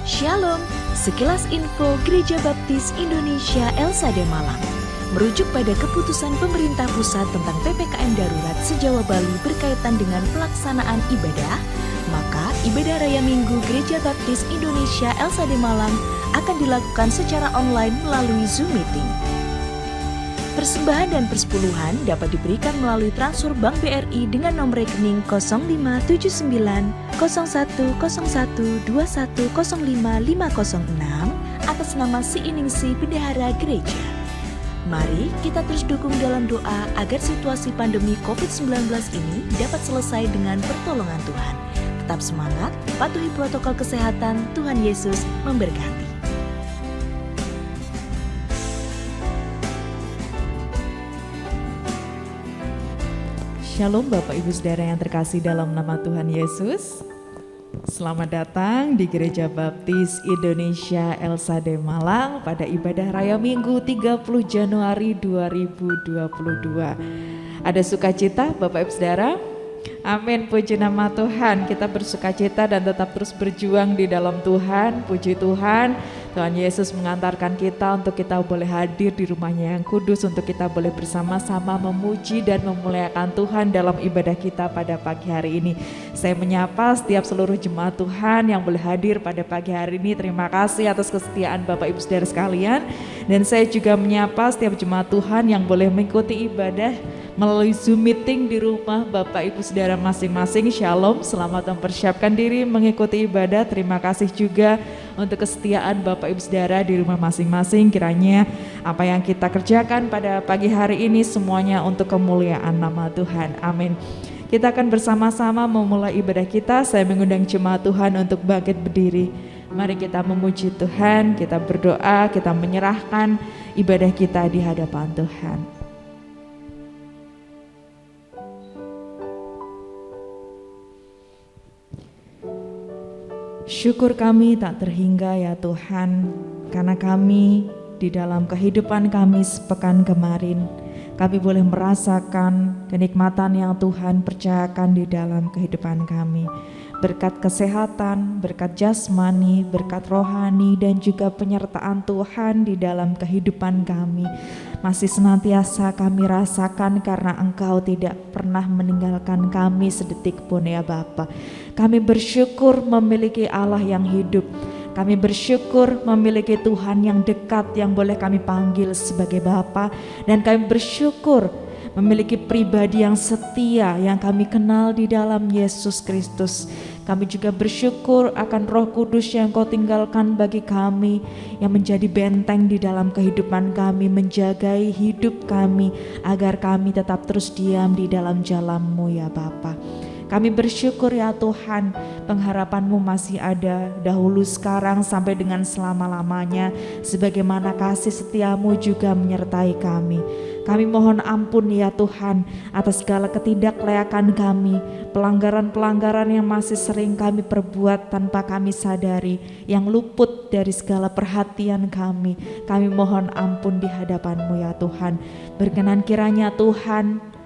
Shalom, sekilas info Gereja Baptis Indonesia Elsade Malang. Merujuk pada keputusan pemerintah pusat tentang PPKM darurat se-Jawa Bali berkaitan dengan pelaksanaan ibadah, maka ibadah Raya Minggu Gereja Baptis Indonesia Elsade Malang akan dilakukan secara online melalui Zoom Meeting. Persembahan dan persepuluhan dapat diberikan melalui transfer Bank BRI dengan nomor rekening 0579 0101 2105 506 atas nama Siiningsih Bendahara Gereja. Mari kita terus dukung dalam doa agar situasi pandemi COVID-19 ini dapat selesai dengan pertolongan Tuhan. Tetap semangat, patuhi protokol kesehatan, Tuhan Yesus memberkati. Shalom Bapak Ibu Saudara yang terkasih dalam nama Tuhan Yesus. Selamat datang di Gereja Baptis Indonesia Elsade Malang pada ibadah Raya Minggu 30 Januari 2022. Ada sukacita Bapak Ibu Saudara? Amin, puji nama Tuhan. Kita bersukacita dan tetap terus berjuang di dalam Tuhan. Puji Tuhan, Tuhan Yesus mengantarkan kita untuk kita boleh hadir di rumahnya yang kudus, untuk kita boleh bersama-sama memuji dan memuliakan Tuhan dalam ibadah kita pada pagi hari ini. Saya menyapa setiap seluruh jemaat Tuhan yang boleh hadir pada pagi hari ini. Terima kasih atas kesetiaan Bapak Ibu Saudara sekalian. Dan saya juga menyapa setiap jemaat Tuhan yang boleh mengikuti ibadah melalui Zoom Meeting di rumah Bapak Ibu Saudara masing-masing. Shalom, selamat mempersiapkan diri mengikuti ibadah. Terima kasih juga untuk kesetiaan Bapak Ibu Saudara di rumah masing-masing. Kiranya apa yang kita kerjakan pada pagi hari ini semuanya untuk kemuliaan nama Tuhan. Amin. Kita akan bersama-sama memulai ibadah kita. Saya mengundang jemaat Tuhan untuk bangkit berdiri. Mari kita memuji Tuhan, kita berdoa, kita menyerahkan ibadah kita di hadapan Tuhan. Syukur kami tak terhingga ya Tuhan, karena kami di dalam kehidupan kami sepekan kemarin, kami boleh merasakan kenikmatan yang Tuhan percayakan di dalam kehidupan kami. Berkat kesehatan, berkat jasmani, berkat rohani, dan juga penyertaan Tuhan di dalam kehidupan kami masih senantiasa kami rasakan karena Engkau tidak pernah meninggalkan kami sedetik pun ya Bapa. Kami bersyukur memiliki Allah yang hidup. Kami bersyukur memiliki Tuhan yang dekat yang boleh kami panggil sebagai Bapa, dan kami bersyukur memiliki pribadi yang setia yang kami kenal di dalam Yesus Kristus. Kami juga bersyukur akan Roh Kudus yang Kau tinggalkan bagi kami, yang menjadi benteng di dalam kehidupan kami, menjagai hidup kami agar kami tetap terus diam di dalam jalan-Mu ya Bapa. Kami bersyukur ya Tuhan, pengharapan-Mu masih ada dahulu, sekarang, sampai dengan selama-lamanya, sebagaimana kasih setia-Mu juga menyertai kami. Kami mohon ampun ya Tuhan atas segala ketidaklayakan kami, pelanggaran-pelanggaran yang masih sering kami perbuat tanpa kami sadari, yang luput dari segala perhatian kami. Kami mohon ampun di hadapan-Mu ya Tuhan. Berkenan kiranya Tuhan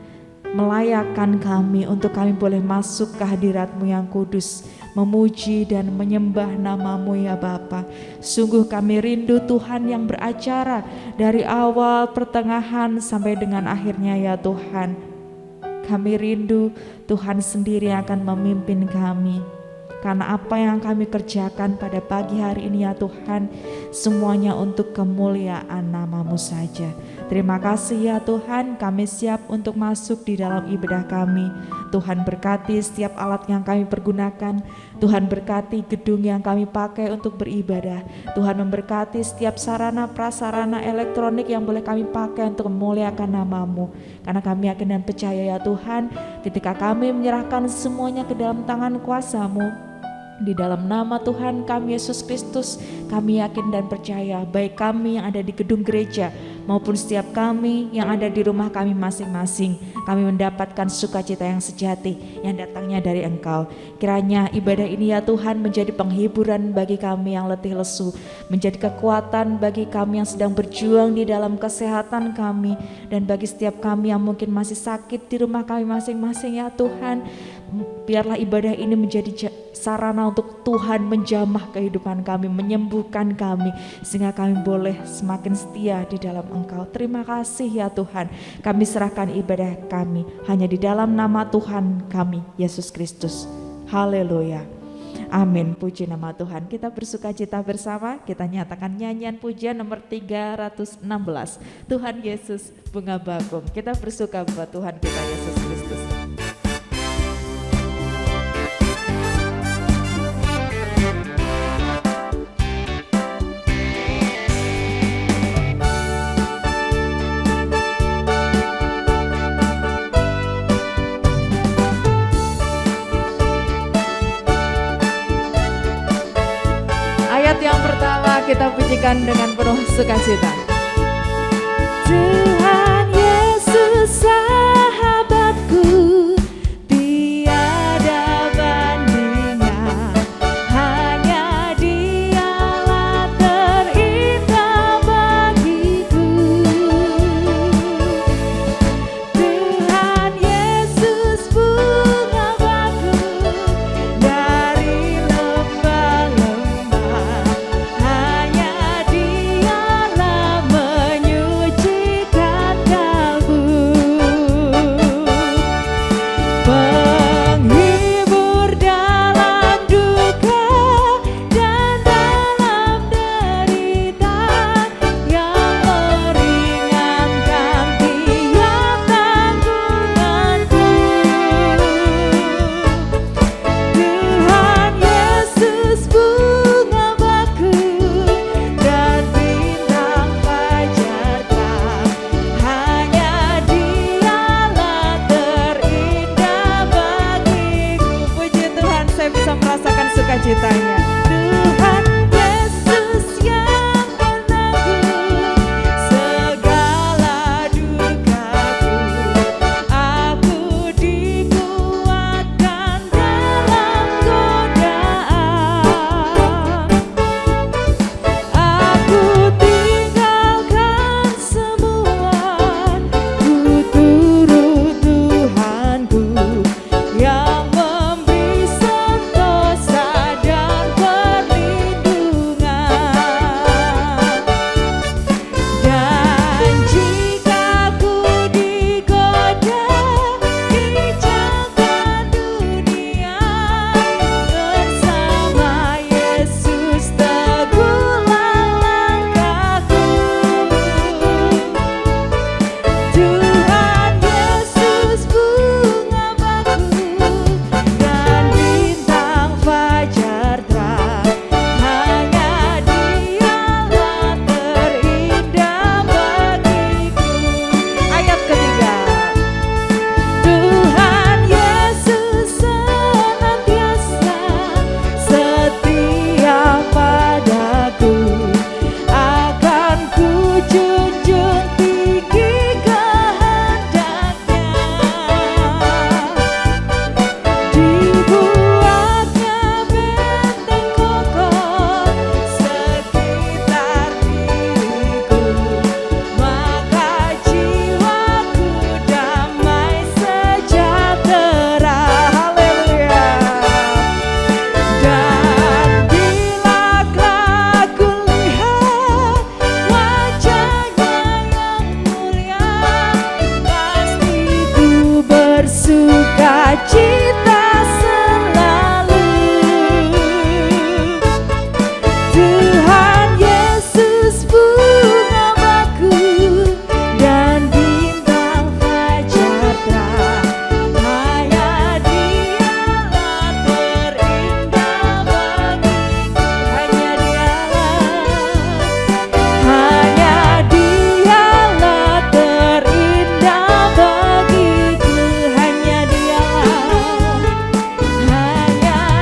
melayakkan kami untuk kami boleh masuk ke hadirat-Mu yang kudus, memuji dan menyembah nama-Mu ya Bapa. Sungguh kami rindu Tuhan yang beracara dari awal, pertengahan sampai dengan akhirnya ya Tuhan. Kami rindu Tuhan sendiri akan memimpin kami. Karena apa yang kami kerjakan pada pagi hari ini ya Tuhan, semuanya untuk kemuliaan nama-Mu saja. Terima kasih ya Tuhan, kami siap untuk masuk di dalam ibadah kami. Tuhan berkati setiap alat yang kami pergunakan. Tuhan berkati gedung yang kami pakai untuk beribadah. Tuhan memberkati setiap sarana prasarana elektronik yang boleh kami pakai untuk memuliakan nama-Mu. Karena kami yakin dan percaya ya Tuhan, ketika kami menyerahkan semuanya ke dalam tangan kuasa-Mu, di dalam nama Tuhan kami Yesus Kristus, kami yakin dan percaya, baik kami yang ada di gedung gereja maupun setiap kami yang ada di rumah kami masing-masing, kami mendapatkan sukacita yang sejati yang datangnya dari Engkau. Kiranya ibadah ini ya Tuhan menjadi penghiburan bagi kami yang letih lesu, menjadi kekuatan bagi kami yang sedang berjuang di dalam kesehatan kami, dan bagi setiap kami yang mungkin masih sakit di rumah kami masing-masing ya Tuhan, biarlah ibadah ini menjadi sarana untuk Tuhan menjamah kehidupan kami, menyembuhkan kami, sehingga kami boleh semakin setia di dalam Engkau. Terima kasih ya Tuhan, kami serahkan ibadah kami hanya di dalam nama Tuhan kami, Yesus Kristus. Haleluya. Amin, puji nama Tuhan. Kita bersuka cita bersama, kita nyatakan nyanyian pujian nomor 316. Tuhan Yesus bunga bakung. Kita bersuka buat Tuhan kita Yesus Kristus. Ayat yang pertama kita pujikan dengan penuh sukacita. Tuhan Yesus sahabatku, tiada bandingnya, hanya Dialah terindah bagiku. Tuhan Yesus bunga bakung dari lembah-lembah, hanya Dialah menyucikan kalbu. Penghibur dalam duka dan dalam derita, yang meringankan tiap tanggunganku. Tuhan Yesus bunga bakung dan bintang fajar terang, hanya Dialah terindah bagiku. Puji Tuhan, saya bisa merasakan sukacitanya. Tuhan Yesus yang menanggung segala dukaku, aku dikuatkan dalam godaan. Aku tinggalkan semua, ku turut Tuhanku yang memberi sentosa dan perlindungan. Dan jika ku digoda dijangka dunia, bersama Yesus teguhlah langkahku. Tuhan Yesus bunga bakung dan bintang fajar terang, hanya Dialah terindah bagiku. Ayat ketiga. Tuhan Yesus senantiasa setia padaku, akan ku junjung tinggi kehendaknya. Dibuatnya benteng kokoh sekitar diriku, maka jiwaku damai sejahtera. Haleluya. Dan bila kelak ku lihat wajahnya yang mulia, pasti ku bersuka cita selalu. Tuhan Yesus bunga bakung dan bintang fajar terang, hanya Dialah terindah bagiku. Hanya Dialah terindah bagiku. Hanya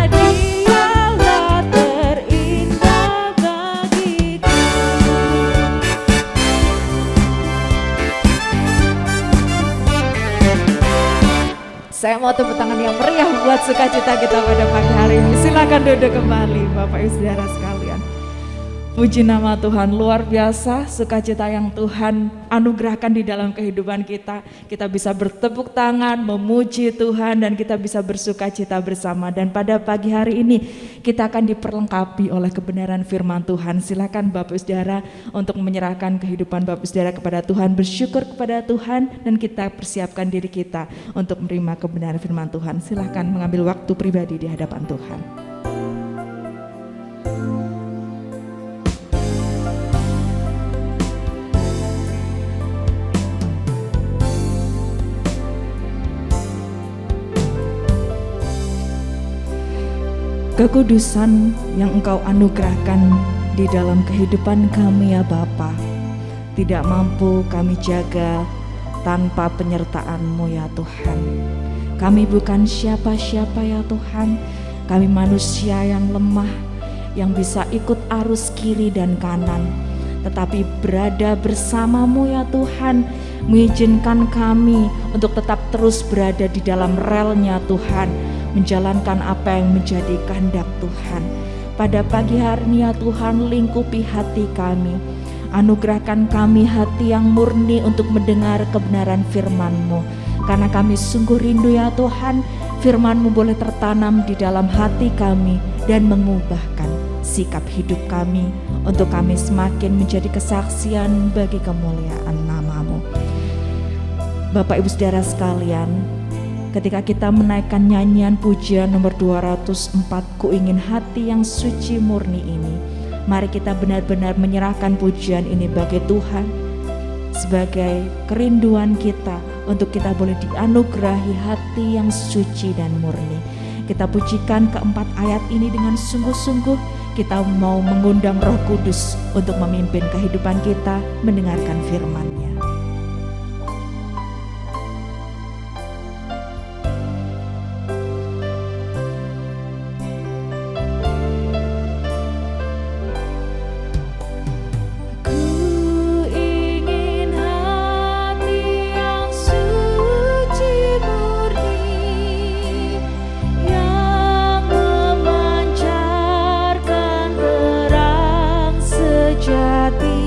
Dialah terindah bagiku. Saya mau tepuk tangan yang meriah buat sukacita kita pada pagi hari ini. Silakan duduk kembali Bapak Ibu Saudara sekalian. Puji nama Tuhan, luar biasa sukacita yang Tuhan anugerahkan di dalam kehidupan kita. Kita bisa bertepuk tangan, memuji Tuhan, dan kita bisa bersukacita bersama. Dan pada pagi hari ini kita akan diperlengkapi oleh kebenaran firman Tuhan. Silakan Bapak Saudara untuk menyerahkan kehidupan Bapak Saudara kepada Tuhan, bersyukur kepada Tuhan, dan kita persiapkan diri kita untuk menerima kebenaran firman Tuhan. Silakan mengambil waktu pribadi di hadapan Tuhan. Kekudusan yang Engkau anugerahkan di dalam kehidupan kami ya Bapa, tidak mampu kami jaga tanpa penyertaan-Mu ya Tuhan. Kami bukan siapa-siapa ya Tuhan, kami manusia yang lemah, yang bisa ikut arus kiri dan kanan. Tetapi berada bersama-Mu ya Tuhan, mengizinkan kami untuk tetap terus berada di dalam relnya Tuhan, menjalankan apa yang menjadi kehendak Tuhan. Pada pagi hari ini ya Tuhan, lingkupi hati kami, anugerahkan kami hati yang murni untuk mendengar kebenaran firman-Mu. Karena kami sungguh rindu ya Tuhan, firman-Mu boleh tertanam di dalam hati kami dan mengubahkan sikap hidup kami, untuk kami semakin menjadi kesaksian bagi kemuliaan nama-Mu. Bapak Ibu Saudara sekalian, ketika kita menaikkan nyanyian pujian nomor 204, Ku ingin hati yang suci murni ini, mari kita benar-benar menyerahkan pujian ini bagi Tuhan, sebagai kerinduan kita untuk kita boleh dianugerahi hati yang suci dan murni. Kita pujikan keempat ayat ini dengan sungguh-sungguh. Kita mau mengundang Roh Kudus untuk memimpin kehidupan kita mendengarkan firman-Nya. Jati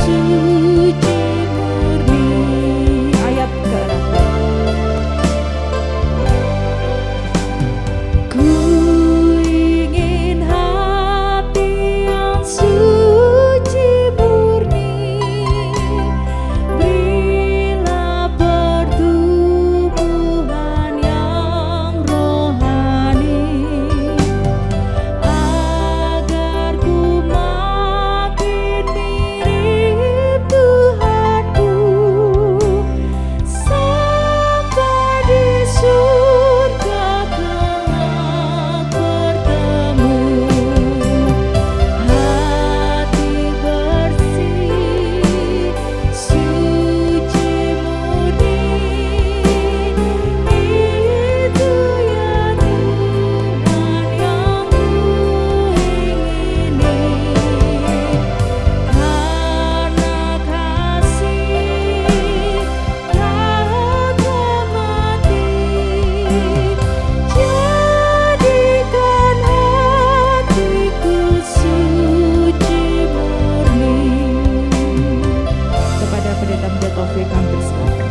suci murni. Ayat ke-6. Ku ingin hati yang suci murni, berilah pertumbuhan yang rohani, agar ku makin mirip Tuhanku, sampai di surga kelak bertemu. Hati bersih, suci murni, itu ya Tuhan yang ku ingini. Karena kasih tak mati, jadikan hatiku suci murni. Kepada Pendeta Muda Taufik kami persilakan.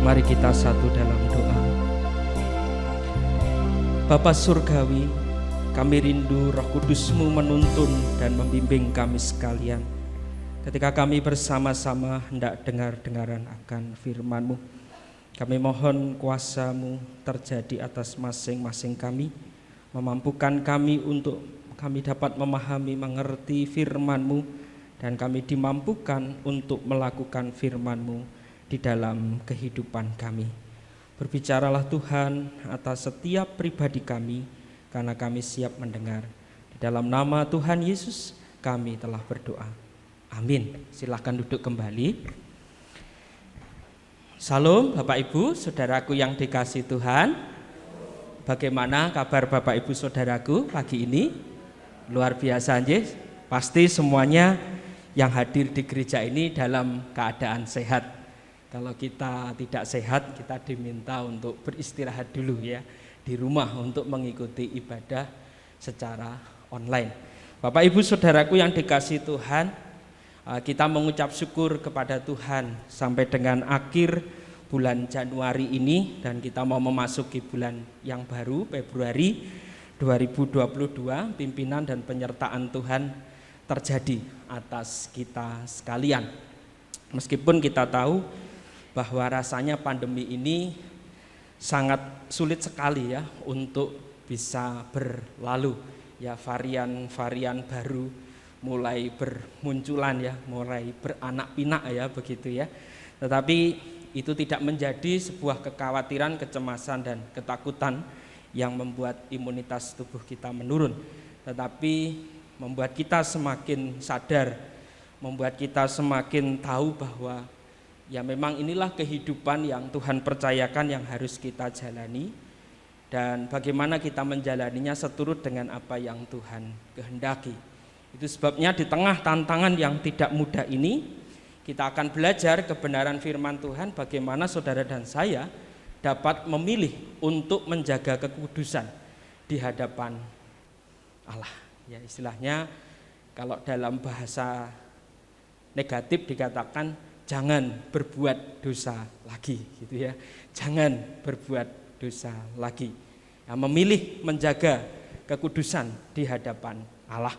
Mari kita satu dalam doa. Bapa Surgawi, kami rindu Roh Kudus-Mu menuntun dan membimbing kami sekalian ketika kami bersama-sama hendak dengar-dengaran akan firman-Mu. Kami mohon kuasa-Mu terjadi atas masing-masing kami, memampukan kami untuk kami dapat memahami, mengerti firman-Mu, dan kami dimampukan untuk melakukan firman-Mu di dalam kehidupan kami. Berbicaralah Tuhan atas setiap pribadi kami, karena kami siap mendengar. Di dalam nama Tuhan Yesus kami telah berdoa. Amin. Silakan duduk kembali. Salam Bapak Ibu, saudaraku yang dikasihi Tuhan. Bagaimana kabar Bapak Ibu saudaraku pagi ini? Luar biasa nggih. Pasti semuanya yang hadir di gereja ini dalam keadaan sehat. Kalau kita tidak sehat, kita diminta untuk beristirahat dulu ya di rumah untuk mengikuti ibadah secara online. Bapak Ibu saudaraku yang dikasihi Tuhan, kita mengucap syukur kepada Tuhan sampai dengan akhir bulan Januari ini, dan kita mau memasuki bulan yang baru, Februari 2022. Pimpinan dan penyertaan Tuhan terjadi atas kita sekalian. Meskipun kita tahu bahwa rasanya pandemi ini sangat sulit sekali ya untuk bisa berlalu ya, varian-varian baru mulai bermunculan ya, mulai beranak pinak ya begitu ya. Tetapi itu tidak menjadi sebuah kekhawatiran, kecemasan dan ketakutan yang membuat imunitas tubuh kita menurun, tetapi membuat kita semakin sadar, membuat kita semakin tahu bahwa ya memang inilah kehidupan yang Tuhan percayakan yang harus kita jalani, dan bagaimana kita menjalaninya seturut dengan apa yang Tuhan kehendaki. Itu sebabnya di tengah tantangan yang tidak mudah ini, kita akan belajar kebenaran firman Tuhan, bagaimana saudara dan saya dapat memilih untuk menjaga kekudusan di hadapan Allah. Ya, istilahnya kalau dalam bahasa negatif dikatakan jangan berbuat dosa lagi gitu ya. Jangan berbuat dosa lagi. Ya, memilih menjaga kekudusan di hadapan Allah.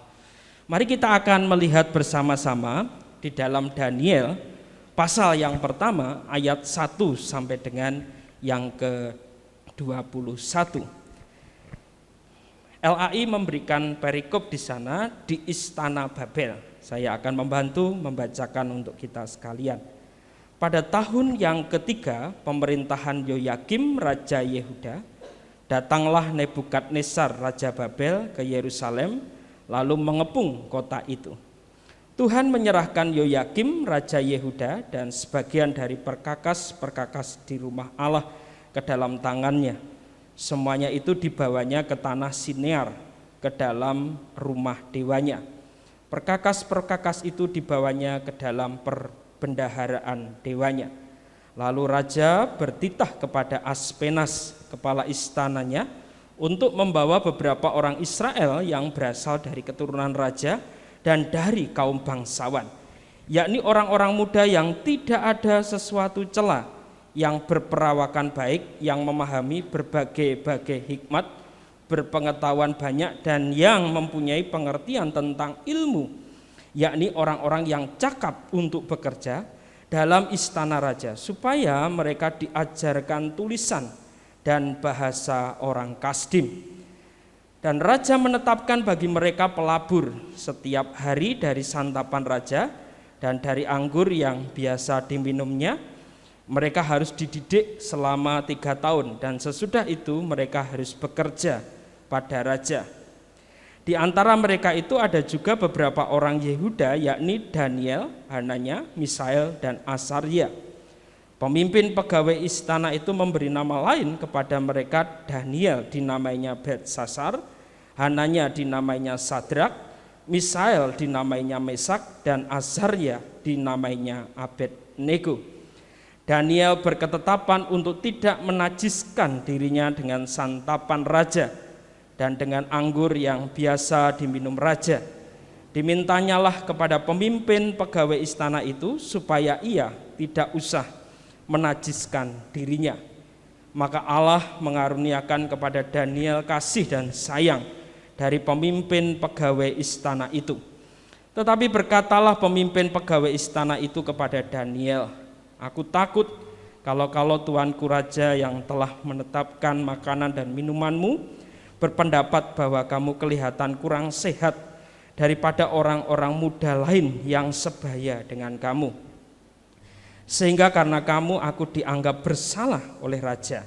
Mari kita akan melihat bersama-sama di dalam Daniel pasal yang pertama ayat 1 sampai dengan yang ke-21. LAI memberikan perikop di sana di Istana Babel. Saya akan membantu membacakan untuk kita sekalian. Pada tahun yang ketiga pemerintahan Yoyakim Raja Yehuda, datanglah Nebukadnezar Raja Babel ke Yerusalem, lalu mengepung kota itu. Tuhan menyerahkan Yoyakim Raja Yehuda dan sebagian dari perkakas-perkakas di rumah Allah ke dalam tangannya. Semuanya itu dibawanya ke tanah Sinear, ke dalam rumah dewanya. Perkakas-perkakas itu dibawanya ke dalam perbendaharaan dewanya. Lalu raja bertitah kepada Aspenas, kepala istananya, untuk membawa beberapa orang Israel yang berasal dari keturunan raja dan dari kaum bangsawan, yakni orang-orang muda yang tidak ada sesuatu cela, yang berperawakan baik, yang memahami berbagai-bagai hikmat, berpengetahuan banyak, dan yang mempunyai pengertian tentang ilmu, yakni orang-orang yang cakap untuk bekerja dalam istana raja, supaya mereka diajarkan tulisan dan bahasa orang Kasdim. Dan raja menetapkan bagi mereka pelabur setiap hari dari santapan raja dan dari anggur yang biasa diminumnya. Mereka harus dididik selama 3 tahun, dan sesudah itu mereka harus bekerja pada raja. Di antara mereka itu ada juga beberapa orang Yehuda, yakni Daniel, Hananya, Misael, dan Asaria. Pemimpin pegawai istana itu memberi nama lain kepada mereka. Daniel dinamainya Belsasar, Hananya dinamainya Sadrak, Misael dinamainya Mesak, dan Azaria dinamainya Abednego. Daniel berketetapan untuk tidak menajiskan dirinya dengan santapan raja dan dengan anggur yang biasa diminum raja. Dimintanyalah kepada pemimpin pegawai istana itu supaya ia tidak usah menajiskan dirinya. Maka Allah mengaruniakan kepada Daniel kasih dan sayang dari pemimpin pegawai istana itu. Tetapi berkatalah pemimpin pegawai istana itu kepada Daniel, "Aku takut kalau tuanku raja yang telah menetapkan makanan dan minumanmu berpendapat bahwa kamu kelihatan kurang sehat daripada orang-orang muda lain yang sebaya dengan kamu. Sehingga karena kamu aku dianggap bersalah oleh raja."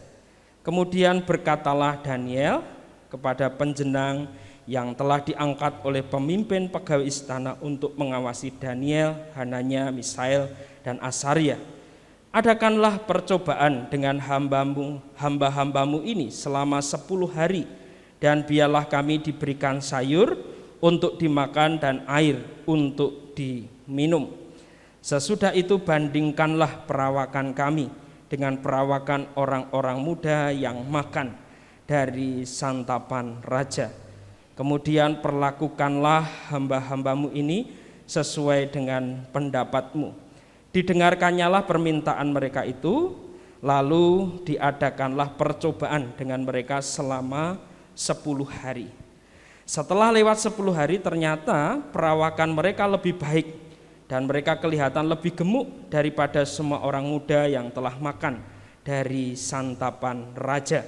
Kemudian berkatalah Daniel kepada penjenang yang telah diangkat oleh pemimpin pegawai istana untuk mengawasi Daniel, Hananya, Misael, dan Asaria, "Adakanlah percobaan dengan hamba-hambamu ini selama 10 hari, dan biarlah kami diberikan sayur untuk dimakan dan air untuk diminum. Sesudah itu bandingkanlah perawakan kami dengan perawakan orang-orang muda yang makan dari santapan raja. Kemudian perlakukanlah hamba-hambamu ini sesuai dengan pendapatmu." Didengarkannyalah permintaan mereka itu, lalu diadakanlah percobaan dengan mereka selama 10 hari. Setelah lewat 10 hari ternyata perawakan mereka lebih baik dan mereka kelihatan lebih gemuk daripada semua orang muda yang telah makan dari santapan raja.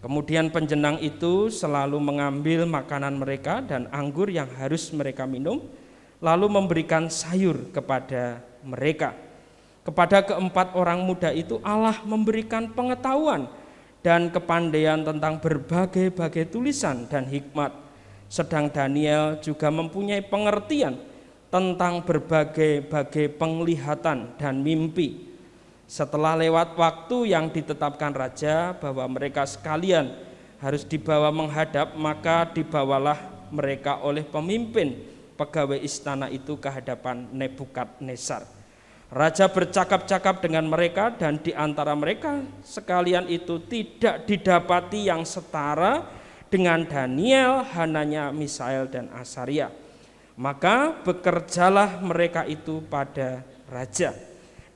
Kemudian penjenang itu selalu mengambil makanan mereka dan anggur yang harus mereka minum, lalu memberikan sayur kepada mereka. Kepada keempat orang muda itu Allah memberikan pengetahuan dan kepandaian tentang berbagai-bagai tulisan dan hikmat. Sedang Daniel juga mempunyai pengertian tentang berbagai-bagai penglihatan dan mimpi. Setelah lewat waktu yang ditetapkan raja bahwa mereka sekalian harus dibawa menghadap, maka dibawalah mereka oleh pemimpin pegawai istana itu ke hadapan Nebukadnezar. Raja bercakap-cakap dengan mereka, dan di antara mereka sekalian itu tidak didapati yang setara dengan Daniel, Hananya, Misael, dan Asaria. Maka bekerjalah mereka itu pada raja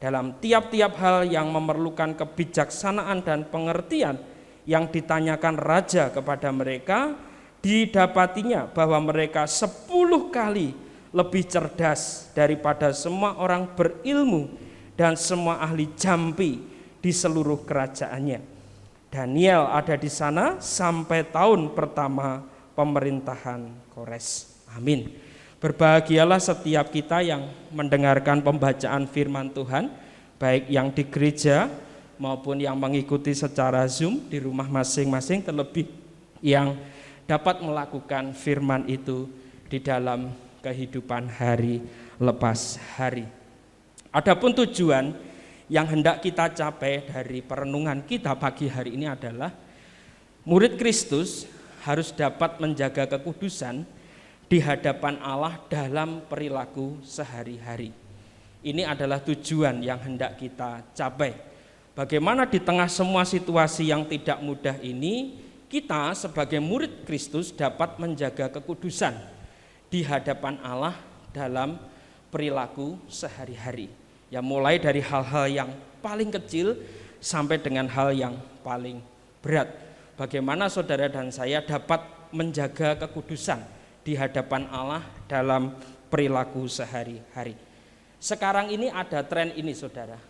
dalam tiap-tiap hal yang memerlukan kebijaksanaan dan pengertian yang ditanyakan raja kepada mereka. Didapatinya bahwa mereka 10 kali lebih cerdas daripada semua orang berilmu dan semua ahli jampi di seluruh kerajaannya. Daniel ada di sana sampai tahun pertama pemerintahan Kores. Amin. Berbahagialah setiap kita yang mendengarkan pembacaan firman Tuhan, baik yang di gereja maupun yang mengikuti secara Zoom di rumah masing-masing, terlebih yang dapat melakukan firman itu di dalam kehidupan hari lepas hari. Adapun tujuan yang hendak kita capai dari perenungan kita pagi hari ini adalah murid Kristus harus dapat menjaga kekudusan di hadapan Allah dalam perilaku sehari-hari. Ini adalah tujuan yang hendak kita capai. Bagaimana di tengah semua situasi yang tidak mudah ini kita sebagai murid Kristus dapat menjaga kekudusan di hadapan Allah dalam perilaku sehari-hari. Ya, mulai dari hal-hal yang paling kecil sampai dengan hal yang paling berat. Bagaimana saudara dan saya dapat menjaga kekudusan di hadapan Allah dalam perilaku sehari-hari. Sekarang ini ada tren ini saudara,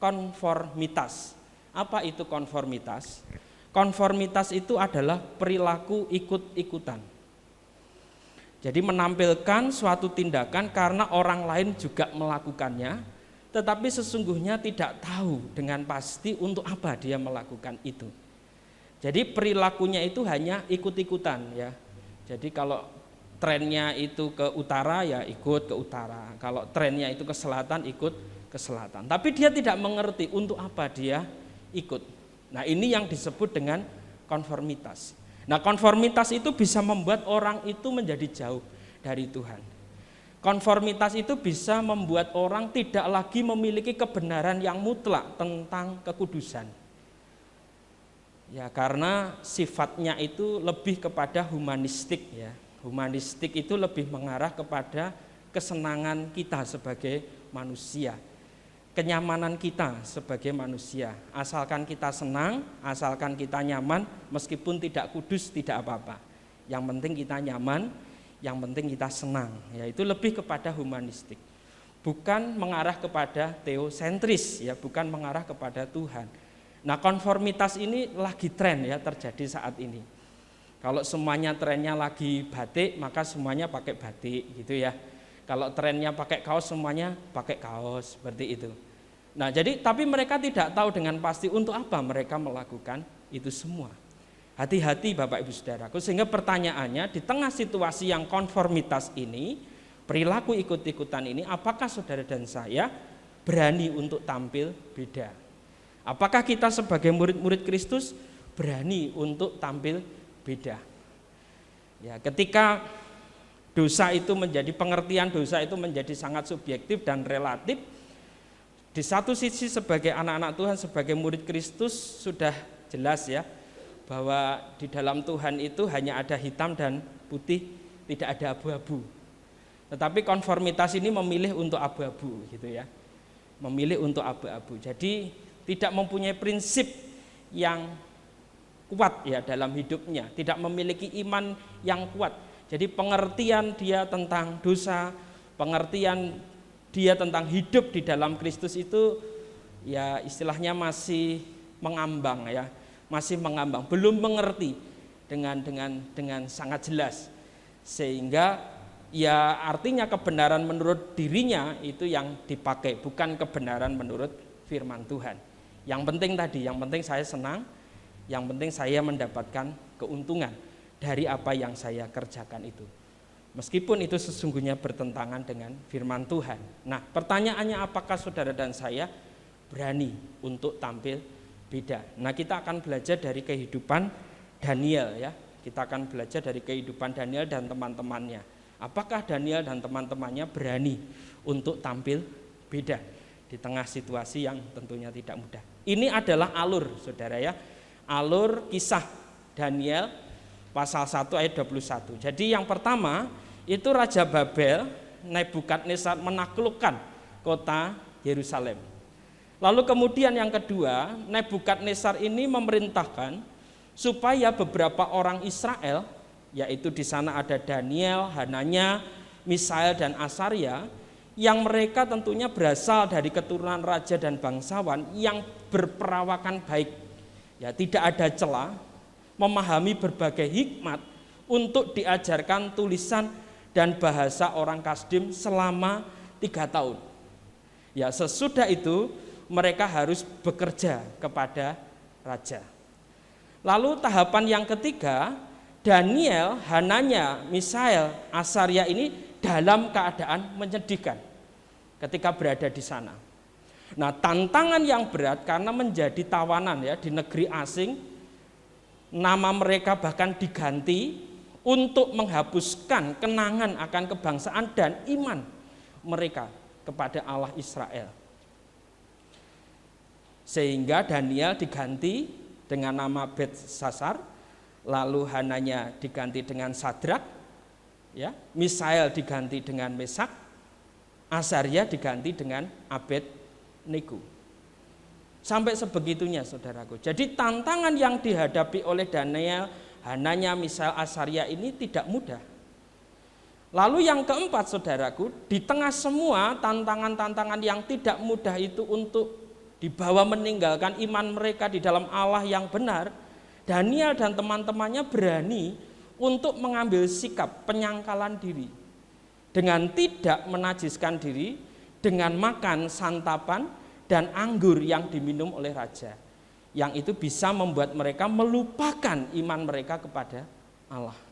konformitas. Apa itu konformitas? Konformitas itu adalah perilaku ikut-ikutan. Jadi menampilkan suatu tindakan karena orang lain juga melakukannya, tetapi sesungguhnya tidak tahu dengan pasti untuk apa dia melakukan itu. Jadi perilakunya itu hanya ikut-ikutan ya. Jadi kalau trennya itu ke utara ya ikut ke utara. Kalau trennya itu ke selatan ikut ke selatan. Tapi dia tidak mengerti untuk apa dia ikut. Nah, ini yang disebut dengan konformitas. Nah, konformitas itu bisa membuat orang itu menjadi jauh dari Tuhan. Konformitas itu bisa membuat orang tidak lagi memiliki kebenaran yang mutlak tentang kekudusan. Ya, karena sifatnya itu lebih kepada humanistik ya. Humanistik itu lebih mengarah kepada kesenangan kita sebagai manusia. Kenyamanan kita sebagai manusia. Asalkan kita senang, asalkan kita nyaman, meskipun tidak kudus tidak apa-apa. Yang penting kita nyaman, yang penting kita senang. Ya, itu lebih kepada humanistik. Bukan mengarah kepada teosentris ya, bukan mengarah kepada Tuhan. Nah, konformitas ini lagi tren ya terjadi saat ini. Kalau semuanya trennya lagi batik, maka semuanya pakai batik gitu ya. Kalau trennya pakai kaos, semuanya pakai kaos seperti itu. Nah, jadi tapi mereka tidak tahu dengan pasti untuk apa mereka melakukan itu semua. Hati-hati Bapak Ibu Saudaraku, sehingga pertanyaannya di tengah situasi yang konformitas ini, perilaku ikut-ikutan ini, apakah saudara dan saya berani untuk tampil beda? Apakah kita sebagai murid-murid Kristus berani untuk tampil beda? Ya, ketika dosa itu menjadi pengertian dosa itu menjadi sangat subjektif dan relatif. Di satu sisi sebagai anak-anak Tuhan, sebagai murid Kristus sudah jelas ya bahwa di dalam Tuhan itu hanya ada hitam dan putih, tidak ada abu-abu. Tetapi konformitas ini memilih untuk abu-abu gitu ya. Memilih untuk abu-abu. Jadi tidak mempunyai prinsip yang kuat ya dalam hidupnya, tidak memiliki iman yang kuat. Jadi pengertian dia tentang dosa, pengertian dia tentang hidup di dalam Kristus itu ya istilahnya masih mengambang ya, masih mengambang, belum mengerti dengan sangat jelas. Sehingga ya artinya kebenaran menurut dirinya itu yang dipakai, bukan kebenaran menurut firman Tuhan. Yang penting tadi, yang penting saya senang, yang penting saya mendapatkan keuntungan dari apa yang saya kerjakan itu. Meskipun itu sesungguhnya bertentangan dengan firman Tuhan. Nah, pertanyaannya apakah saudara dan saya berani untuk tampil beda? Nah, kita akan belajar dari kehidupan Daniel ya. Kita akan belajar dari kehidupan Daniel dan teman-temannya. Apakah Daniel dan teman-temannya berani untuk tampil beda di tengah situasi yang tentunya tidak mudah? Ini adalah alur saudara ya. Alur kisah Daniel pasal 1 ayat 21. Jadi yang pertama itu Raja Babel Nebukadnezar menaklukkan kota Yerusalem. Lalu kemudian yang kedua, Nebukadnezar ini memerintahkan supaya beberapa orang Israel, yaitu di sana ada Daniel, Hananya, Misael dan Asaria, yang mereka tentunya berasal dari keturunan raja dan bangsawan yang berperawakan baik. Ya, tidak ada celah, memahami berbagai hikmat untuk diajarkan tulisan dan bahasa orang Kasdim selama 3 tahun. Ya, sesudah itu mereka harus bekerja kepada raja. Lalu tahapan yang ketiga, Daniel, Hananya, Misael, Asaria ini dalam keadaan menyedihkan ketika berada di sana. Nah, tantangan yang berat karena menjadi tawanan ya di negeri asing, nama mereka bahkan diganti untuk menghapuskan kenangan akan kebangsaan dan iman mereka kepada Allah Israel. Sehingga Daniel diganti dengan nama Belsasar, lalu Hananya diganti dengan Sadrak, ya, Misael diganti dengan Mesak, Azaria diganti dengan Abednego. Sampai sebegitunya saudaraku. Jadi tantangan yang dihadapi oleh Daniel, Hananya, Misael, Azaria ini tidak mudah. Lalu yang keempat saudaraku, di tengah semua tantangan-tantangan yang tidak mudah itu untuk dibawa meninggalkan iman mereka di dalam Allah yang benar, Daniel dan teman-temannya berani untuk mengambil sikap penyangkalan diri dengan tidak menajiskan diri dengan makan santapan dan anggur yang diminum oleh raja, yang itu bisa membuat mereka melupakan iman mereka kepada Allah.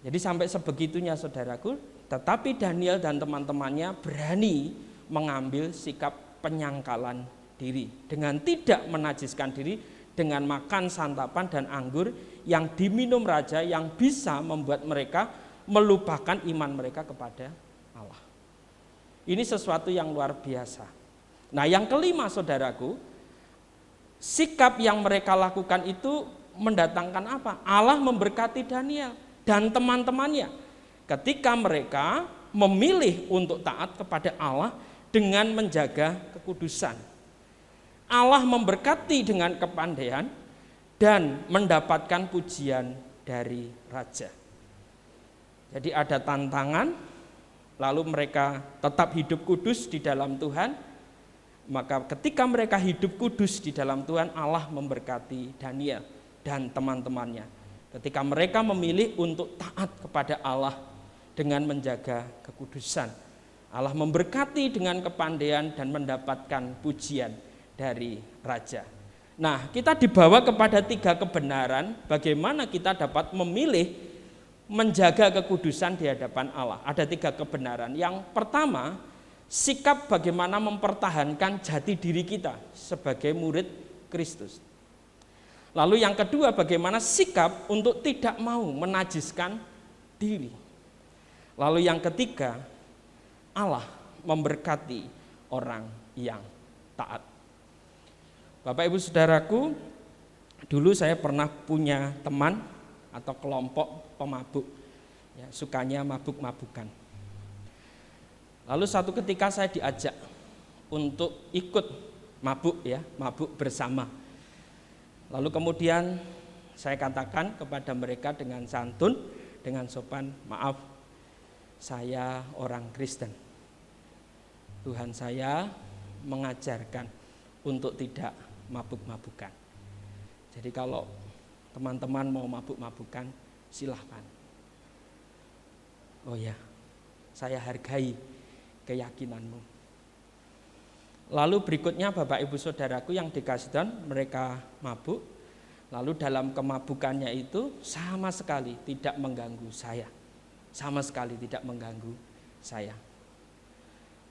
Jadi sampai sebegitunya saudaraku, tetapi Daniel dan teman-temannya berani mengambil sikap penyangkalan diri dengan tidak menajiskan diri dengan makan santapan dan anggur yang diminum raja, yang bisa membuat mereka melupakan iman mereka kepada Allah. Ini sesuatu yang luar biasa. Nah, yang kelima saudaraku, sikap yang mereka lakukan itu mendatangkan apa? Allah memberkati Daniel dan teman-temannya ketika mereka memilih untuk taat kepada Allah dengan menjaga kekudusan. Allah memberkati dengan kepandaian dan mendapatkan pujian dari raja. Jadi ada tantangan, lalu mereka tetap hidup kudus di dalam Tuhan. Maka ketika mereka hidup kudus di dalam Tuhan, Allah memberkati Daniel dan teman-temannya. Ketika mereka memilih untuk taat kepada Allah dengan menjaga kekudusan, Allah memberkati dengan kepandaian dan mendapatkan pujian dari raja. Nah, kita dibawa kepada 3 kebenaran bagaimana kita dapat memilih menjaga kekudusan di hadapan Allah. Ada 3 kebenaran. Yang pertama, sikap bagaimana mempertahankan jati diri kita sebagai murid Kristus. Lalu yang kedua, bagaimana sikap untuk tidak mau menajiskan diri. Lalu yang ketiga, Allah memberkati orang yang taat. Bapak Ibu Saudaraku, dulu saya pernah punya teman atau kelompok pemabuk, ya, sukanya mabuk-mabukan. Lalu suatu ketika saya diajak untuk ikut mabuk, ya, mabuk bersama. Lalu kemudian saya katakan kepada mereka dengan santun, dengan sopan, maaf, saya orang Kristen. Tuhan saya mengajarkan untuk tidak mabuk-mabukan. Jadi kalau teman-teman mau mabuk-mabukan, silahkan. Oh ya, saya hargai keyakinanmu. Lalu berikutnya Bapak Ibu Saudaraku yang dikasih Tuhan, mereka mabuk. Lalu dalam kemabukannya itu sama sekali tidak mengganggu saya. Sama sekali tidak mengganggu saya.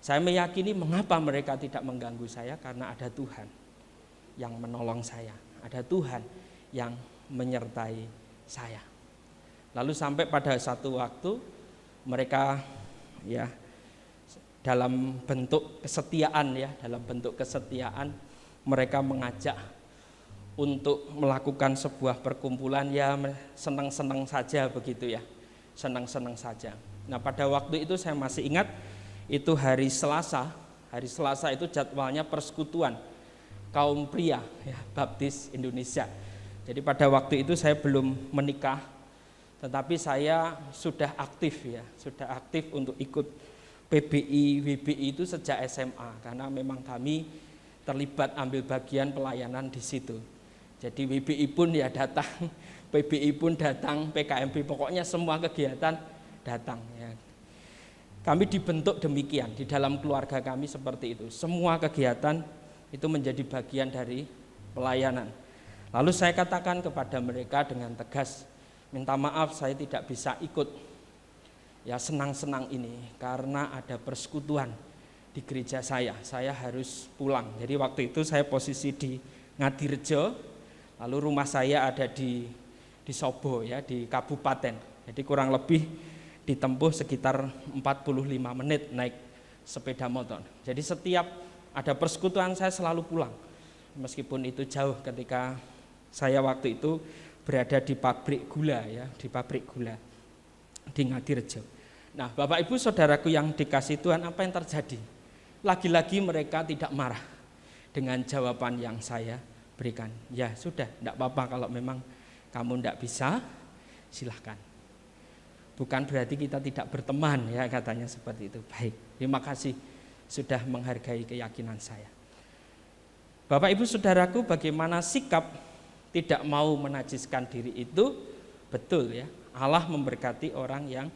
Saya meyakini mengapa mereka tidak mengganggu saya, karena ada Tuhan yang menolong saya. Ada Tuhan yang menyertai saya. Lalu sampai pada satu waktu mereka, ya, dalam bentuk kesetiaan, ya, dalam bentuk kesetiaan mereka mengajak untuk melakukan sebuah perkumpulan, ya, senang-senang saja begitu, ya, senang-senang saja. Nah, pada waktu itu saya masih ingat, itu hari Selasa itu jadwalnya persekutuan kaum pria, ya, Baptis Indonesia. Jadi pada waktu itu saya belum menikah, tetapi saya sudah aktif, ya, sudah aktif untuk ikut PBI, WBI itu sejak SMA, karena memang kami terlibat ambil bagian pelayanan di situ. Jadi WBI pun ya datang, PBI pun datang, PKMB, pokoknya semua kegiatan datang, ya. Kami dibentuk demikian, di dalam keluarga kami seperti itu. Semua kegiatan itu menjadi bagian dari pelayanan. Lalu saya katakan kepada mereka dengan tegas, minta maaf saya tidak bisa ikut, ya, senang-senang ini karena ada persekutuan di gereja saya harus pulang. Jadi waktu itu saya posisi di Ngadirejo, lalu rumah saya ada di Sobo, ya, di kabupaten. Jadi kurang lebih ditempuh sekitar 45 menit naik sepeda motor. Jadi setiap ada persekutuan saya selalu pulang, meskipun itu jauh ketika Saya waktu itu berada di pabrik gula ya, di pabrik gula di Ngadirejo. Nah, Bapak Ibu Saudaraku yang dikasihi Tuhan, apa yang terjadi? Lagi-lagi mereka tidak marah dengan jawaban yang saya berikan. Ya sudah, tidak apa-apa kalau memang kamu tidak bisa, silahkan. Bukan berarti kita tidak berteman ya, katanya seperti itu. Baik, terima kasih sudah menghargai keyakinan saya. Bapak Ibu Saudaraku, bagaimana sikap tidak mau menajiskan diri itu? Betul ya, Allah memberkati orang yang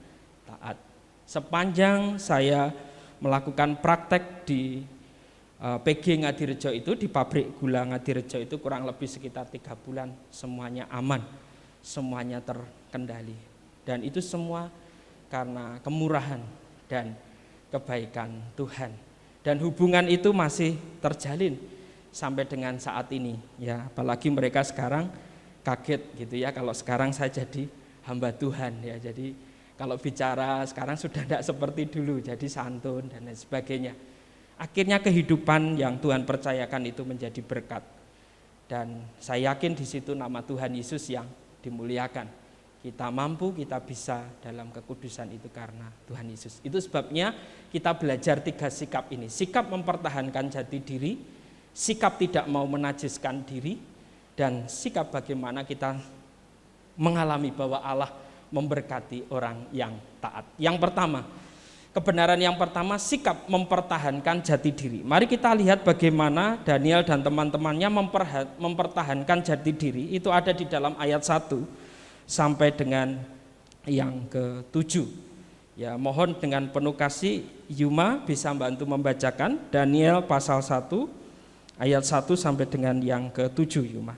taat. Sepanjang saya melakukan praktek di PG Ngadirejo itu, di pabrik gula Ngadirejo itu kurang lebih sekitar 3 bulan, semuanya aman, semuanya terkendali. Dan itu semua karena kemurahan dan kebaikan Tuhan. Dan hubungan itu masih terjalin sampai dengan saat ini ya, apalagi mereka sekarang kaget gitu ya, kalau sekarang saya jadi hamba Tuhan ya, jadi kalau bicara sekarang sudah tidak seperti dulu, jadi santun dan lain sebagainya. Akhirnya kehidupan yang Tuhan percayakan itu menjadi berkat, dan saya yakin di situ nama Tuhan Yesus yang dimuliakan. Kita mampu, kita bisa dalam kekudusan itu karena Tuhan Yesus. Itu sebabnya kita belajar 3 sikap ini. Sikap mempertahankan jati diri, sikap tidak mau menajiskan diri, dan sikap bagaimana kita mengalami bahwa Allah memberkati orang yang taat. Yang pertama, kebenaran yang pertama, sikap mempertahankan jati diri. Mari kita lihat bagaimana Daniel dan teman-temannya mempertahankan jati diri. Itu ada di dalam ayat 1 sampai dengan yang ke-7. Ya, mohon dengan penuh kasih Yuma bisa bantu membacakan Daniel pasal 1 ayat 1 sampai dengan yang ke-7, Yuma.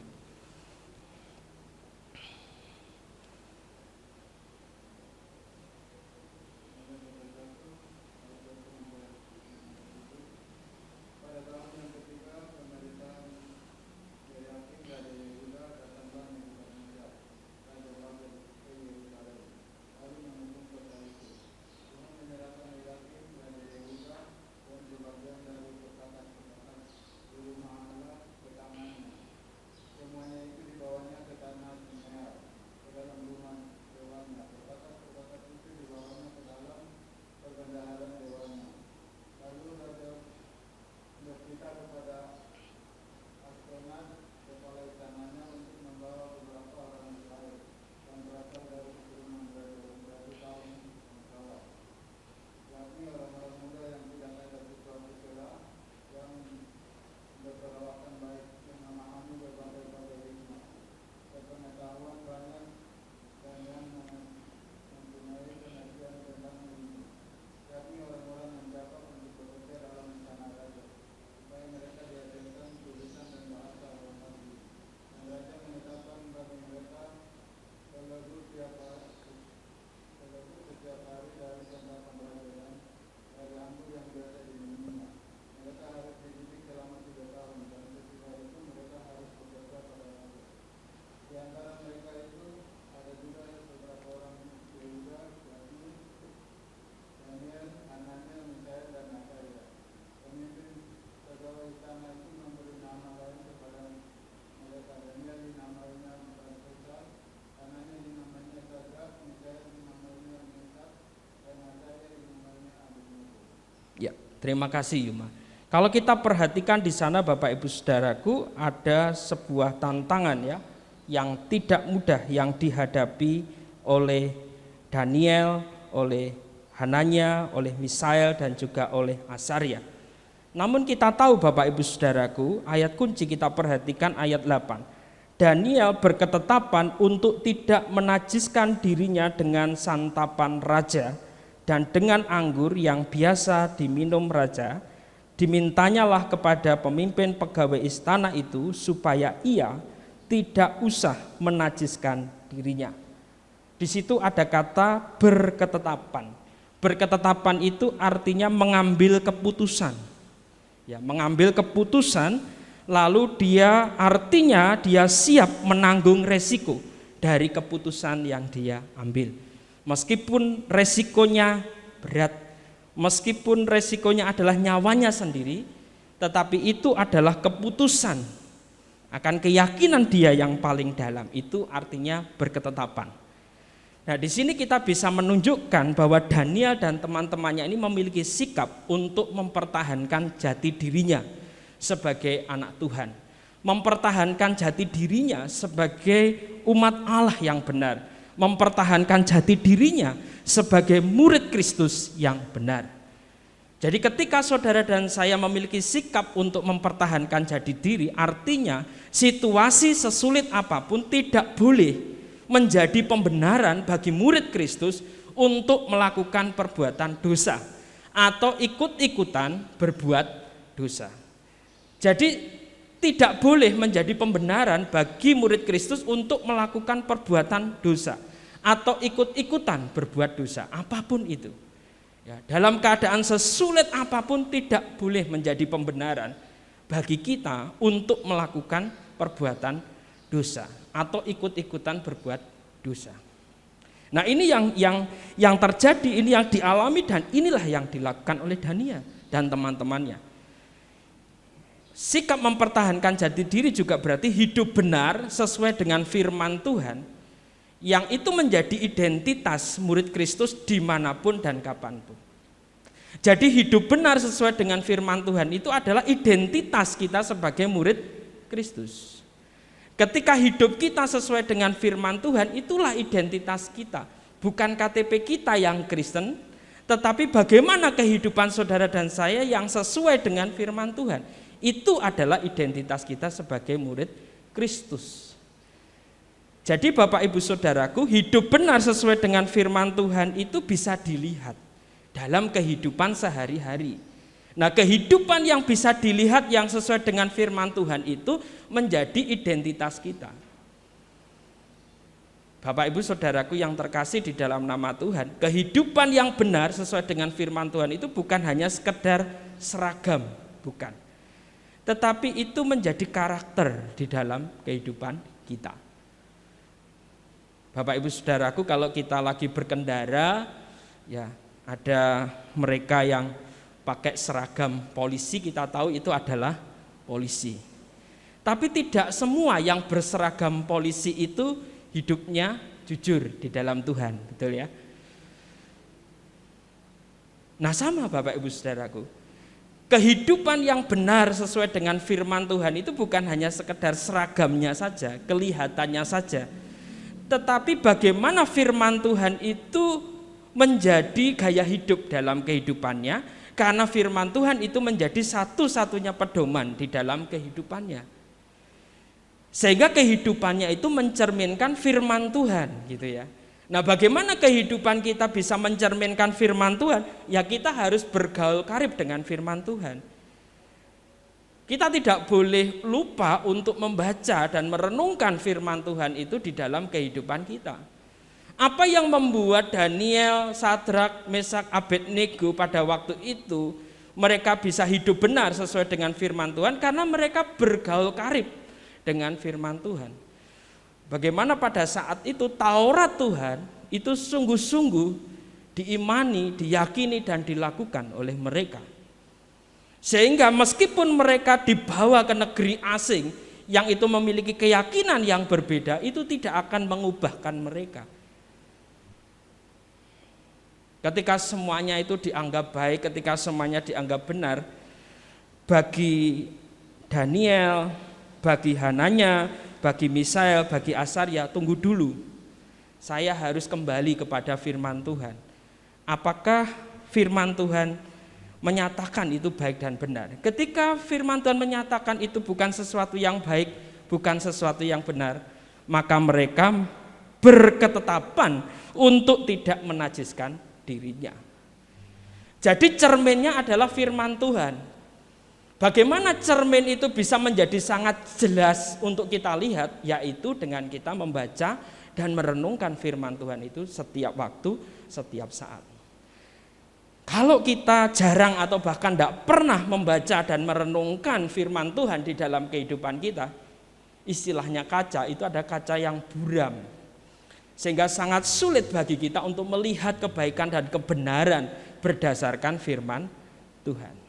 Ya, terima kasih Yuma. Kalau kita perhatikan di sana Bapak Ibu Saudaraku, ada sebuah tantangan ya yang tidak mudah yang dihadapi oleh Daniel, oleh Hananya, oleh Misael dan juga oleh Azaria. Namun kita tahu Bapak Ibu Saudaraku, ayat kunci kita perhatikan ayat 8. Daniel berketetapan untuk tidak menajiskan dirinya dengan santapan raja dan dengan anggur yang biasa diminum raja. Dimintanyalah kepada pemimpin pegawai istana itu supaya ia tidak usah menajiskan dirinya. Di situ ada kata berketetapan. Berketetapan itu artinya mengambil keputusan. Ya, mengambil keputusan, lalu dia artinya dia siap menanggung resiko dari keputusan yang dia ambil. Meskipun resikonya berat, meskipun resikonya adalah nyawanya sendiri, tetapi itu adalah keputusan akan keyakinan dia yang paling dalam. Itu artinya berketetapan. Nah, di sini kita bisa menunjukkan bahwa Daniel dan teman-temannya ini memiliki sikap untuk mempertahankan jati dirinya sebagai anak Tuhan, mempertahankan jati dirinya sebagai umat Allah yang benar, mempertahankan jati dirinya sebagai murid Kristus yang benar. Jadi ketika saudara dan saya memiliki sikap untuk mempertahankan jati diri, artinya situasi sesulit apapun tidak boleh menjadi pembenaran bagi murid Kristus untuk melakukan perbuatan dosa atau ikut-ikutan berbuat dosa. Jadi tidak boleh menjadi pembenaran bagi murid Kristus untuk melakukan perbuatan dosa atau ikut-ikutan berbuat dosa, apapun itu. Ya, dalam keadaan sesulit apapun tidak boleh menjadi pembenaran bagi kita untuk melakukan perbuatan dosa atau ikut-ikutan berbuat dosa. Nah, ini yang terjadi, ini yang dialami dan inilah yang dilakukan oleh Daniel dan teman-temannya. Sikap mempertahankan jati diri juga berarti hidup benar sesuai dengan firman Tuhan, yang itu menjadi identitas murid Kristus dimanapun dan kapanpun. Jadi hidup benar sesuai dengan firman Tuhan itu adalah identitas kita sebagai murid Kristus. Ketika hidup kita sesuai dengan firman Tuhan, itulah identitas kita. Bukan KTP kita yang Kristen, tetapi bagaimana kehidupan saudara dan saya yang sesuai dengan firman Tuhan. Itu adalah identitas kita sebagai murid Kristus. Jadi Bapak Ibu Saudaraku, hidup benar sesuai dengan firman Tuhan itu bisa dilihat dalam kehidupan sehari-hari. Nah, kehidupan yang bisa dilihat yang sesuai dengan firman Tuhan itu menjadi identitas kita. Bapak Ibu Saudaraku yang terkasih di dalam nama Tuhan, kehidupan yang benar sesuai dengan firman Tuhan itu bukan hanya sekedar seragam, bukan. Tetapi itu menjadi karakter di dalam kehidupan kita. Bapak Ibu Saudaraku, kalau kita lagi berkendara, ya ada mereka yang pakai seragam polisi, kita tahu itu adalah polisi. Tapi tidak semua yang berseragam polisi itu hidupnya jujur di dalam Tuhan, betul ya? Nah, sama Bapak Ibu Saudaraku, kehidupan yang benar sesuai dengan firman Tuhan itu bukan hanya sekedar seragamnya saja, kelihatannya saja, tetapi bagaimana firman Tuhan itu menjadi gaya hidup dalam kehidupannya. Karena firman Tuhan itu menjadi satu-satunya pedoman di dalam kehidupannya. Sehingga kehidupannya itu mencerminkan firman Tuhan, gitu ya. Nah, bagaimana kehidupan kita bisa mencerminkan firman Tuhan? Ya, kita harus bergaul karib dengan firman Tuhan. Kita tidak boleh lupa untuk membaca dan merenungkan firman Tuhan itu di dalam kehidupan kita. Apa yang membuat Daniel, Sadrak, Mesak, Abednego pada waktu itu mereka bisa hidup benar sesuai dengan firman Tuhan? Karena mereka bergaul karib dengan firman Tuhan. Bagaimana pada saat itu Taurat Tuhan itu sungguh-sungguh diimani, diyakini dan dilakukan oleh mereka. Sehingga meskipun mereka dibawa ke negeri asing yang itu memiliki keyakinan yang berbeda, itu tidak akan mengubahkan mereka. Ketika semuanya itu dianggap baik, ketika semuanya dianggap benar, bagi Daniel, bagi Hananya, bagi Misael, bagi Asaria, tunggu dulu. Saya harus kembali kepada firman Tuhan. Apakah firman Tuhan menyatakan itu baik dan benar? Ketika firman Tuhan menyatakan itu bukan sesuatu yang baik, bukan sesuatu yang benar, maka mereka berketetapan untuk tidak menajiskan dirinya. Jadi cerminnya adalah firman Tuhan. Bagaimana cermin itu bisa menjadi sangat jelas untuk kita lihat, yaitu dengan kita membaca dan merenungkan firman Tuhan itu setiap waktu, setiap saat. Kalau kita jarang atau bahkan tidak pernah membaca dan merenungkan firman Tuhan di dalam kehidupan kita, istilahnya kaca, itu ada kaca yang buram. Sehingga sangat sulit bagi kita untuk melihat kebaikan dan kebenaran berdasarkan firman Tuhan.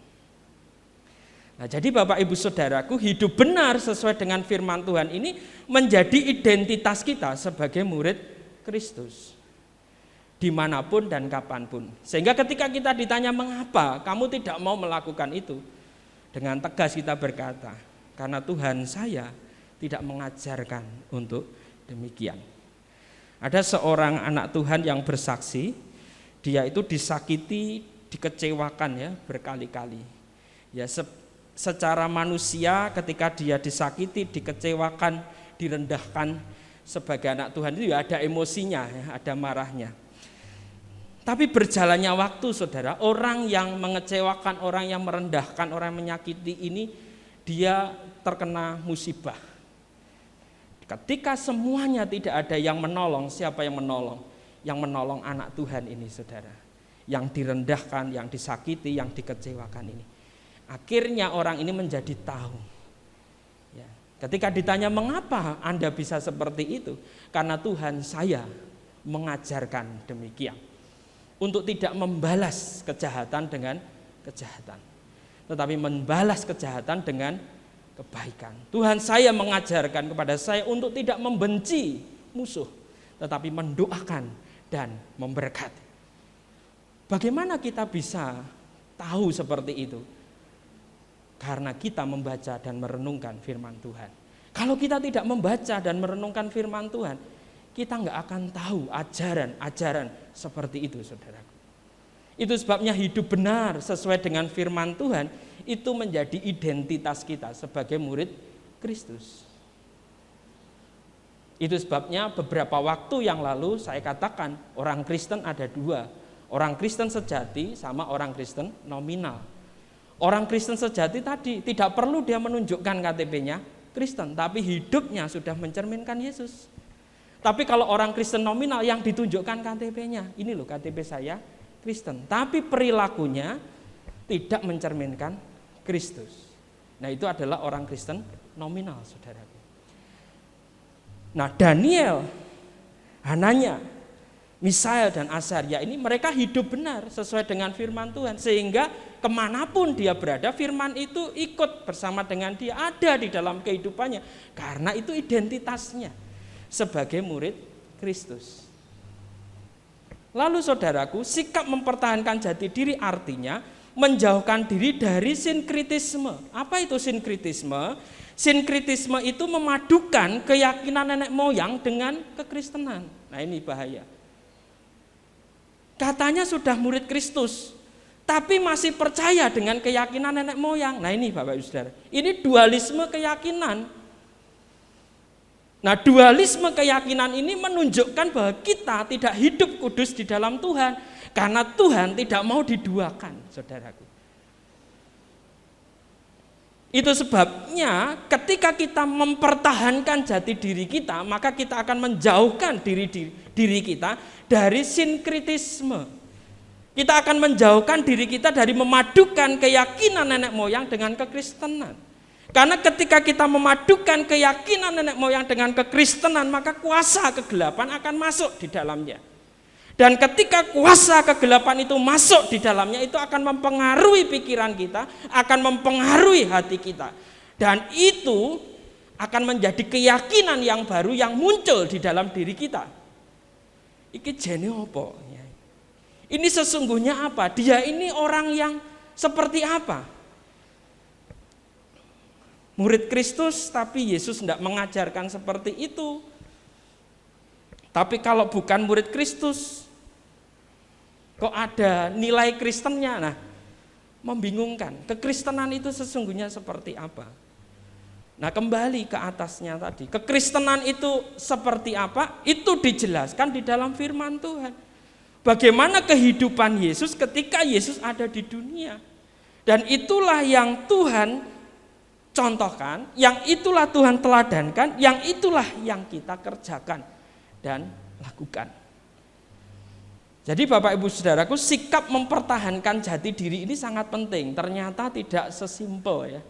Nah, jadi Bapak Ibu Saudaraku, hidup benar sesuai dengan firman Tuhan ini menjadi identitas kita sebagai murid Kristus. Dimanapun dan kapanpun. Sehingga ketika kita ditanya mengapa kamu tidak mau melakukan itu, dengan tegas kita berkata, karena Tuhan saya tidak mengajarkan untuk demikian. Ada seorang anak Tuhan yang bersaksi, dia itu disakiti, dikecewakan ya berkali-kali. Ya secara manusia ketika dia disakiti, dikecewakan, direndahkan sebagai anak Tuhan itu ya ada emosinya, ya, ada marahnya. Tapi berjalannya waktu saudara, orang yang mengecewakan, orang yang merendahkan, orang yang menyakiti ini, dia terkena musibah. Ketika semuanya tidak ada yang menolong, siapa yang menolong? Yang menolong anak Tuhan ini saudara. Yang direndahkan, yang disakiti, yang dikecewakan ini. Akhirnya orang ini menjadi tahu. Ya. Ketika ditanya mengapa Anda bisa seperti itu? Karena Tuhan saya mengajarkan demikian. Untuk tidak membalas kejahatan dengan kejahatan, tetapi membalas kejahatan dengan kebaikan. Tuhan saya mengajarkan kepada saya untuk tidak membenci musuh, tetapi mendoakan dan memberkati. Bagaimana kita bisa tahu seperti itu? Karena kita membaca dan merenungkan firman Tuhan. Kalau kita tidak membaca dan merenungkan firman Tuhan, kita nggak akan tahu ajaran-ajaran seperti itu saudaraku. Itu sebabnya hidup benar sesuai dengan firman Tuhan itu menjadi identitas kita sebagai murid Kristus. Itu sebabnya beberapa waktu yang lalu saya katakan orang Kristen ada dua. Orang Kristen sejati sama orang Kristen nominal. Orang Kristen sejati tadi tidak perlu dia menunjukkan KTP-nya Kristen, tapi hidupnya sudah mencerminkan Yesus. Tapi kalau orang Kristen nominal yang ditunjukkan KTP-nya, ini loh KTP saya Kristen, tapi perilakunya tidak mencerminkan Kristus. Nah itu adalah orang Kristen nominal saudaraku. Nah Daniel, Hananya, Misael dan Azaria ini mereka hidup benar sesuai dengan firman Tuhan. Sehingga kemanapun dia berada firman itu ikut bersama dengan dia, ada di dalam kehidupannya. Karena itu identitasnya sebagai murid Kristus. Lalu saudaraku, sikap mempertahankan jati diri artinya menjauhkan diri dari sinkritisme. Apa itu sinkritisme? Sinkritisme itu memadukan keyakinan nenek moyang dengan kekristenan. Nah ini bahaya. Katanya sudah murid Kristus, tapi masih percaya dengan keyakinan nenek moyang. Nah ini Bapak Ibu Saudara, ini dualisme keyakinan. Nah dualisme keyakinan ini menunjukkan bahwa kita tidak hidup kudus di dalam Tuhan. Karena Tuhan tidak mau diduakan saudaraku. Itu sebabnya ketika kita mempertahankan jati diri kita, maka kita akan menjauhkan diri kita dari sinkritisme. Kita akan menjauhkan diri kita dari memadukan keyakinan nenek moyang dengan kekristenan. Karena ketika kita memadukan keyakinan nenek moyang dengan kekristenan, maka kuasa kegelapan akan masuk di dalamnya. Dan ketika kuasa kegelapan itu masuk di dalamnya, itu akan mempengaruhi pikiran kita, akan mempengaruhi hati kita. Dan itu akan menjadi keyakinan yang baru yang muncul di dalam diri kita. Iki jene apa? Ini sesungguhnya apa? Dia ini orang yang seperti apa? Murid Kristus, tapi Yesus tidak mengajarkan seperti itu. Tapi kalau bukan murid Kristus, kok ada nilai Kristennya? Nah, membingungkan. Kekristenan itu sesungguhnya seperti apa? Nah, kembali ke atasnya tadi. Kekristenan itu seperti apa? Itu dijelaskan di dalam firman Tuhan. Bagaimana kehidupan Yesus ketika Yesus ada di dunia. Dan itulah yang Tuhan contohkan, yang itulah Tuhan teladankan, yang itulah yang kita kerjakan dan lakukan. Jadi Bapak Ibu Saudaraku, sikap mempertahankan jati diri ini sangat penting. Ternyata tidak sesimpel ya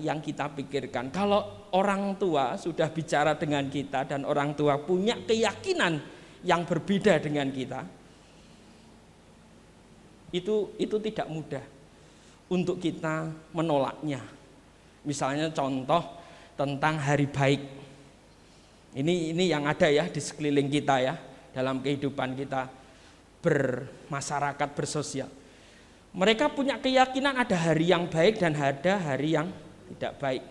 yang kita pikirkan. Kalau orang tua sudah bicara dengan kita dan orang tua punya keyakinan yang berbeda dengan kita, itu tidak mudah untuk kita menolaknya. Misalnya contoh tentang hari baik. Ini yang ada ya di sekeliling kita ya, dalam kehidupan kita bermasyarakat, bersosial. Mereka punya keyakinan ada hari yang baik dan ada hari yang tidak baik.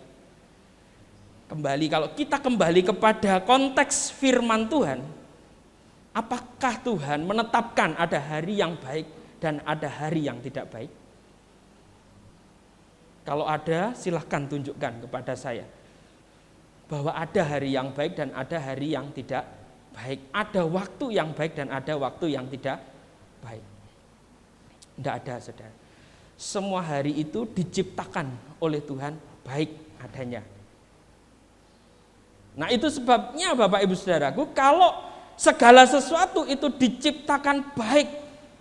Kalau kita kembali kepada konteks firman Tuhan, apakah Tuhan menetapkan ada hari yang baik dan ada hari yang tidak baik? Kalau ada, silahkan tunjukkan kepada saya bahwa ada hari yang baik dan ada hari yang tidak baik. Ada waktu yang baik dan ada waktu yang tidak baik. Tidak ada, saudara. Semua hari itu diciptakan oleh Tuhan baik adanya. Nah, itu sebabnya Bapak Ibu Saudaraku, kalau segala sesuatu itu diciptakan baik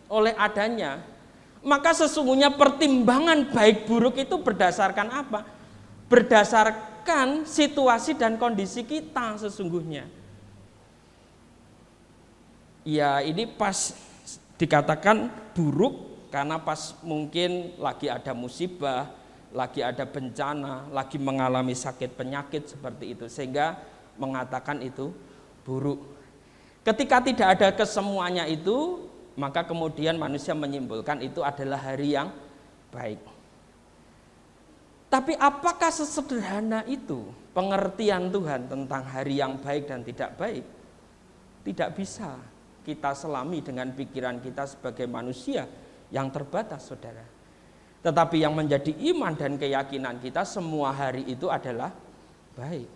oleh adanya, maka sesungguhnya pertimbangan baik buruk itu berdasarkan apa? Berdasarkan situasi dan kondisi kita sesungguhnya. Ya, ini pas dikatakan buruk karena pas mungkin lagi ada musibah, lagi ada bencana, lagi mengalami sakit penyakit seperti itu, sehingga mengatakan itu buruk. Ketika tidak ada kesemuanya itu, maka kemudian manusia menyimpulkan itu adalah hari yang baik. Tapi apakah sesederhana itu pengertian Tuhan tentang hari yang baik dan tidak baik? Tidak bisa kita selami dengan pikiran kita sebagai manusia yang terbatas, saudara. Tetapi yang menjadi iman dan keyakinan kita, semua hari itu adalah baik.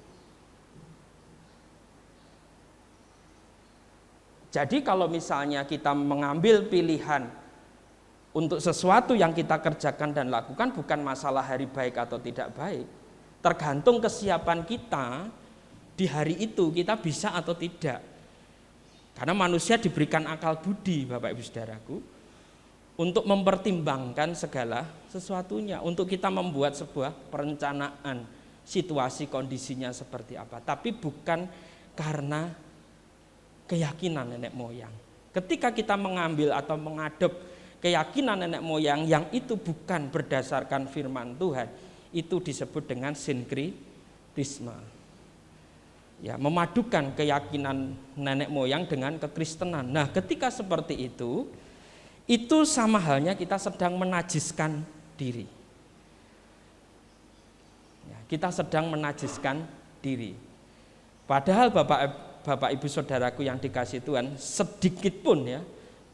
Jadi kalau misalnya kita mengambil pilihan untuk sesuatu yang kita kerjakan dan lakukan, bukan masalah hari baik atau tidak baik. Tergantung kesiapan kita di hari itu, kita bisa atau tidak. Karena manusia diberikan akal budi, Bapak Ibu Saudaraku, untuk mempertimbangkan segala sesuatunya, untuk kita membuat sebuah perencanaan situasi kondisinya seperti apa. Tapi bukan karena keyakinan nenek moyang. Ketika kita mengambil atau mengadop keyakinan nenek moyang yang itu bukan berdasarkan firman Tuhan, itu disebut dengan sinkritisme. Ya, memadukan keyakinan nenek moyang dengan kekristenan. Nah, ketika seperti itu sama halnya kita sedang menajiskan diri. Ya, kita sedang menajiskan diri. Padahal Bapak Ibu Saudaraku yang dikasihi Tuhan, sedikit pun ya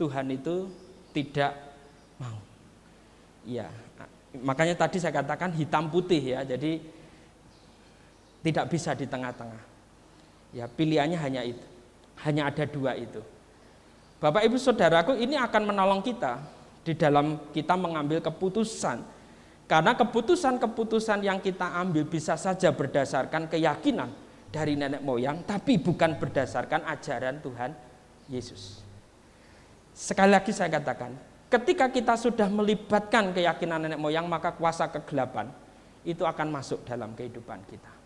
Tuhan itu tidak mau. Ya, makanya tadi saya katakan hitam putih ya, jadi tidak bisa di tengah-tengah. Ya, pilihannya hanya itu, hanya ada dua itu. Bapak Ibu Saudaraku, ini akan menolong kita di dalam kita mengambil keputusan. Karena keputusan-keputusan yang kita ambil bisa saja berdasarkan keyakinan dari nenek moyang, tapi bukan berdasarkan ajaran Tuhan Yesus. Sekali lagi saya katakan, ketika kita sudah melibatkan keyakinan nenek moyang, maka kuasa kegelapan itu akan masuk dalam kehidupan kita.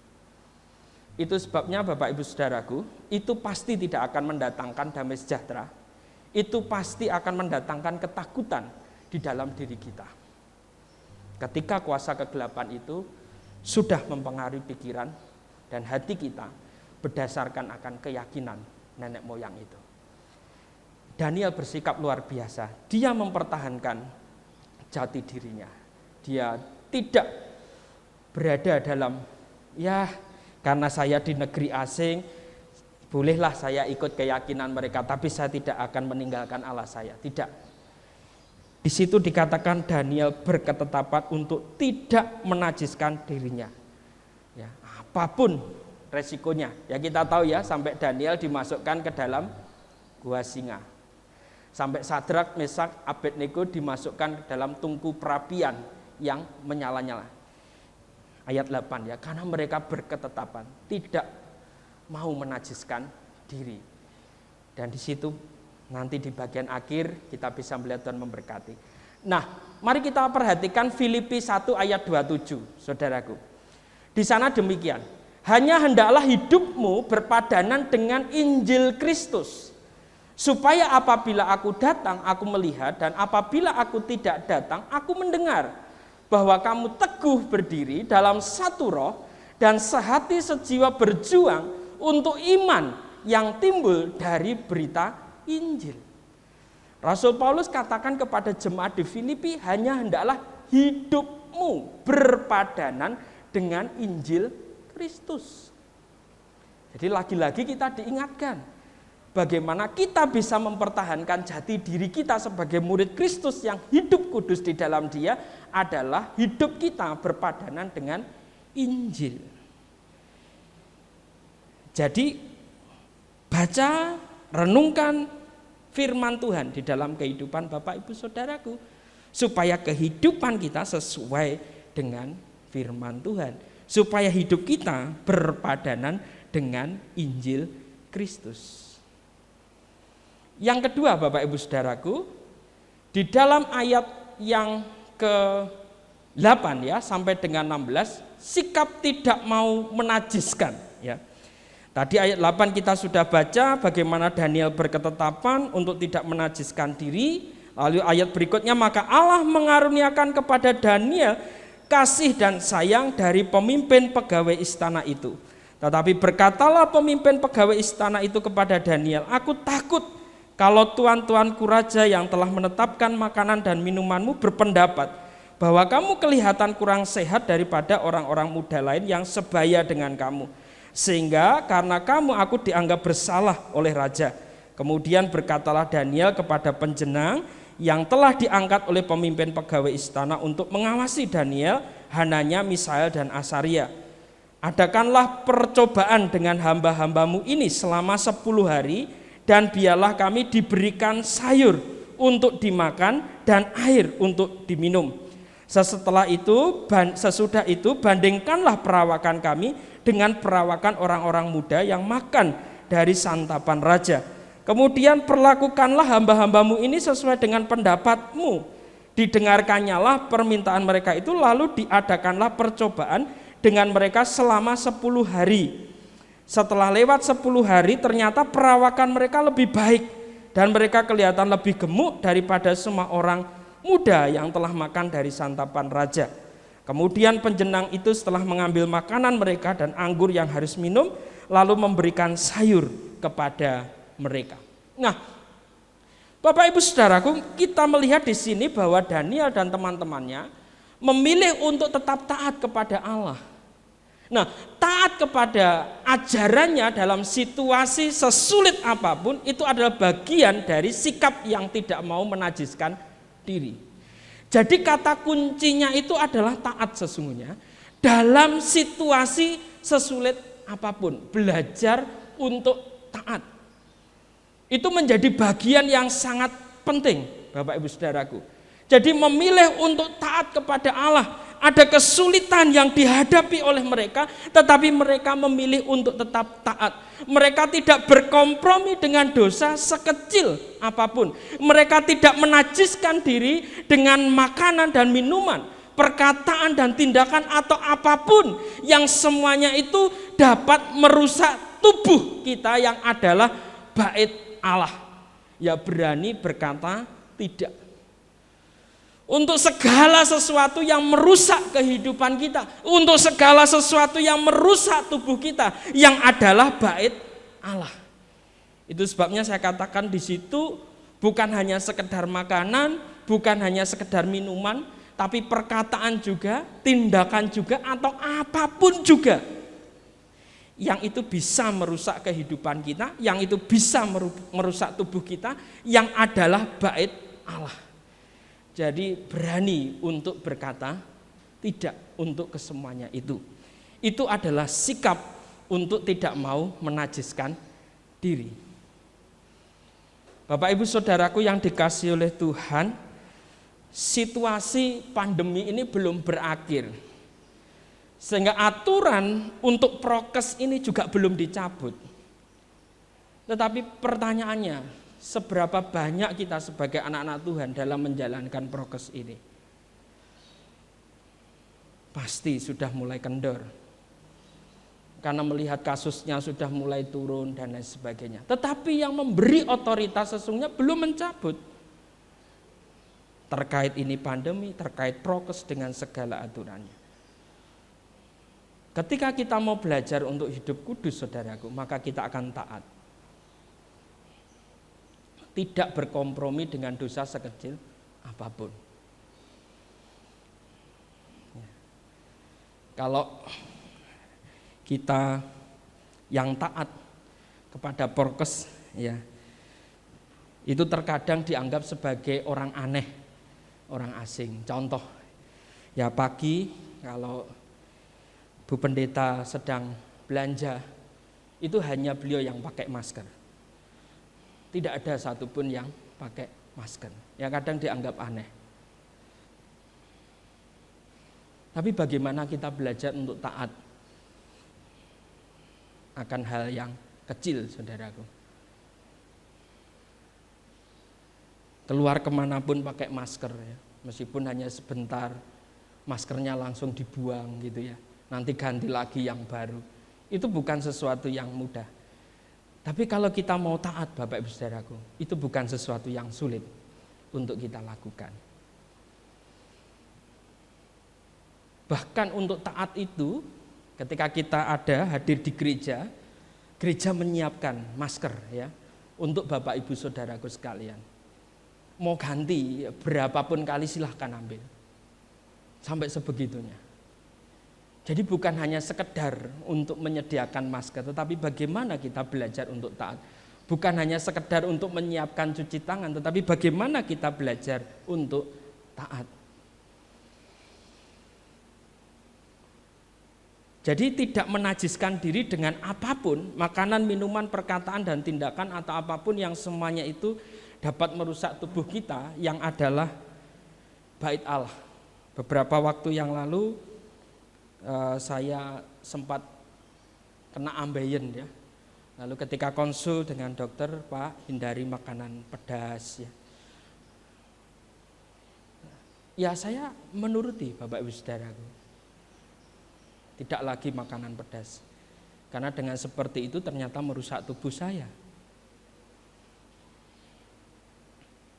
Itu sebabnya Bapak Ibu Saudaraku, itu pasti tidak akan mendatangkan damai sejahtera. Itu pasti akan mendatangkan ketakutan di dalam diri kita. Ketika kuasa kegelapan itu sudah mempengaruhi pikiran dan hati kita berdasarkan akan keyakinan nenek moyang itu. Daniel bersikap luar biasa. Dia mempertahankan jati dirinya. Dia tidak berada dalam, ya karena saya di negeri asing, bolehlah saya ikut keyakinan mereka, tapi saya tidak akan meninggalkan Allah saya. Tidak. Di situ dikatakan Daniel berketetapan untuk tidak menajiskan dirinya. Ya, apapun resikonya. Ya kita tahu ya, sampai Daniel dimasukkan ke dalam gua singa. Sampai Sadrak, Mesak, Abednego dimasukkan ke dalam tungku perapian yang menyala-nyala. Ayat 8 ya, karena mereka berketetapan tidak mau menajiskan diri. Dan di situ nanti di bagian akhir kita bisa melihat Tuhan memberkati. Nah, mari kita perhatikan Filipi 1 ayat 27, saudaraku. Di sana demikian, hanya hendaklah hidupmu berpadanan dengan Injil Kristus, supaya apabila aku datang, aku melihat, dan apabila aku tidak datang, aku mendengar. bahwa kamu teguh berdiri dalam satu roh dan sehati sejiwa berjuang untuk iman yang timbul dari berita Injil. Rasul Paulus katakan kepada jemaat di Filipi, hanya hendaklah hidupmu berpadanan dengan Injil Kristus. Jadi lagi-lagi kita diingatkan bagaimana kita bisa mempertahankan jati diri kita sebagai murid Kristus yang hidup kudus di dalam Dia adalah hidup kita berpadanan dengan Injil. Jadi baca, renungkan firman Tuhan di dalam kehidupan Bapak Ibu Saudaraku, supaya kehidupan kita sesuai dengan firman Tuhan, supaya hidup kita berpadanan dengan Injil Kristus. Yang kedua Bapak Ibu Saudaraku, di dalam ayat yang ke-8 ya sampai dengan 16, sikap tidak mau menajiskan ya. Tadi ayat 8 kita sudah baca bagaimana Daniel berketetapan untuk tidak menajiskan diri. Lalu ayat berikutnya, maka Allah mengaruniakan kepada Daniel kasih dan sayang dari pemimpin pegawai istana itu. Tetapi berkatalah pemimpin pegawai istana itu kepada Daniel, aku takut kalau tuan-tuanku raja yang telah menetapkan makanan dan minumanmu berpendapat bahwa kamu kelihatan kurang sehat daripada orang-orang muda lain yang sebaya dengan kamu. Sehingga karena kamu aku dianggap bersalah oleh raja. Kemudian berkatalah Daniel kepada penjenang yang telah diangkat oleh pemimpin pegawai istana untuk mengawasi Daniel, Hananya, Misael dan Asaria. Adakanlah percobaan dengan hamba-hambamu ini selama 10 hari dan biarlah kami diberikan sayur untuk dimakan dan air untuk diminum. Sesudah itu bandingkanlah perawakan kami dengan perawakan orang-orang muda yang makan dari santapan raja. Kemudian perlakukanlah hamba-hambamu ini sesuai dengan pendapatmu. Didengarkannyalah permintaan mereka itu, lalu diadakanlah percobaan dengan mereka selama 10 hari. Setelah lewat 10 hari ternyata perawakan mereka lebih baik dan mereka kelihatan lebih gemuk daripada semua orang muda yang telah makan dari santapan raja. Kemudian penjenang itu setelah mengambil makanan mereka dan anggur yang harus minum, lalu memberikan sayur kepada mereka. Nah, Bapak Ibu Saudaraku, kita melihat di sini bahwa Daniel dan teman-temannya memilih untuk tetap taat kepada Allah. Nah, taat kepada ajarannya dalam situasi sesulit apapun itu adalah bagian dari sikap yang tidak mau menajiskan diri. Jadi kata kuncinya itu adalah taat sesungguhnya dalam situasi sesulit apapun. Belajar untuk taat. Itu menjadi bagian yang sangat penting, Bapak Ibu Saudaraku. Jadi memilih untuk taat kepada Allah. Ada kesulitan yang dihadapi oleh mereka, tetapi mereka memilih untuk tetap taat. Mereka tidak berkompromi dengan dosa sekecil apapun. Mereka tidak menajiskan diri dengan makanan dan minuman, perkataan dan tindakan atau apapun yang semuanya itu dapat merusak tubuh kita yang adalah bait Allah. Ya berani berkata tidak. Untuk segala sesuatu yang merusak kehidupan kita, untuk segala sesuatu yang merusak tubuh kita, yang adalah bait Allah. Itu sebabnya saya katakan di situ bukan hanya sekedar makanan, bukan hanya sekedar minuman, tapi perkataan juga, tindakan juga, atau apapun juga yang itu bisa merusak kehidupan kita, yang itu bisa merusak tubuh kita, yang adalah bait Allah. Jadi berani untuk berkata tidak untuk kesemuanya itu. Itu adalah sikap untuk tidak mau menajiskan diri. Bapak Ibu Saudaraku yang dikasihi oleh Tuhan, situasi pandemi ini belum berakhir. Sehingga aturan untuk prokes ini juga belum dicabut. Tetapi pertanyaannya, seberapa banyak kita sebagai anak-anak Tuhan dalam menjalankan prokes ini? Pasti sudah mulai kendor. Karena melihat kasusnya sudah mulai turun dan lain sebagainya. Tetapi yang memberi otoritas sesungguhnya belum mencabut. terkait ini pandemi, terkait prokes dengan segala aturannya. Ketika kita mau belajar untuk hidup kudus, saudaraku, maka kita akan taat. Tidak berkompromi dengan dosa sekecil apapun. Kalau kita yang taat kepada prokes, ya, itu terkadang dianggap sebagai orang aneh, orang asing. Contoh, ya pagi kalau Bu Pendeta sedang belanja, itu hanya beliau yang pakai masker. Tidak ada satupun yang pakai masker. Ya kadang dianggap aneh. Tapi bagaimana kita belajar untuk taat akan hal yang kecil, saudaraku. Keluar kemanapun pakai masker, ya. Meskipun hanya sebentar, maskernya langsung dibuang gitu ya. Nanti ganti lagi yang baru. Itu bukan sesuatu yang mudah. Tapi kalau kita mau taat, Bapak Ibu Saudaraku, itu bukan sesuatu yang sulit untuk kita lakukan. Bahkan untuk taat itu, ketika kita hadir di gereja, gereja menyiapkan masker ya untuk Bapak Ibu Saudaraku sekalian. Mau ganti berapapun kali silahkan ambil. Sampai sebegitunya. Jadi bukan hanya sekedar untuk menyediakan masker, tetapi bagaimana kita belajar untuk taat. Bukan hanya sekedar untuk menyiapkan cuci tangan, tetapi bagaimana kita belajar untuk taat. Jadi tidak menajiskan diri dengan apapun, makanan, minuman, perkataan, dan tindakan atau apapun yang semuanya itu dapat merusak tubuh kita yang adalah bait Allah. Beberapa waktu yang lalu saya sempat kena ambeien ya. Lalu ketika konsul dengan dokter, Pak, hindari makanan pedas ya. Ya saya menuruti Bapak Ibu Saudaraku. Tidak lagi makanan pedas. Karena dengan seperti itu ternyata merusak tubuh saya.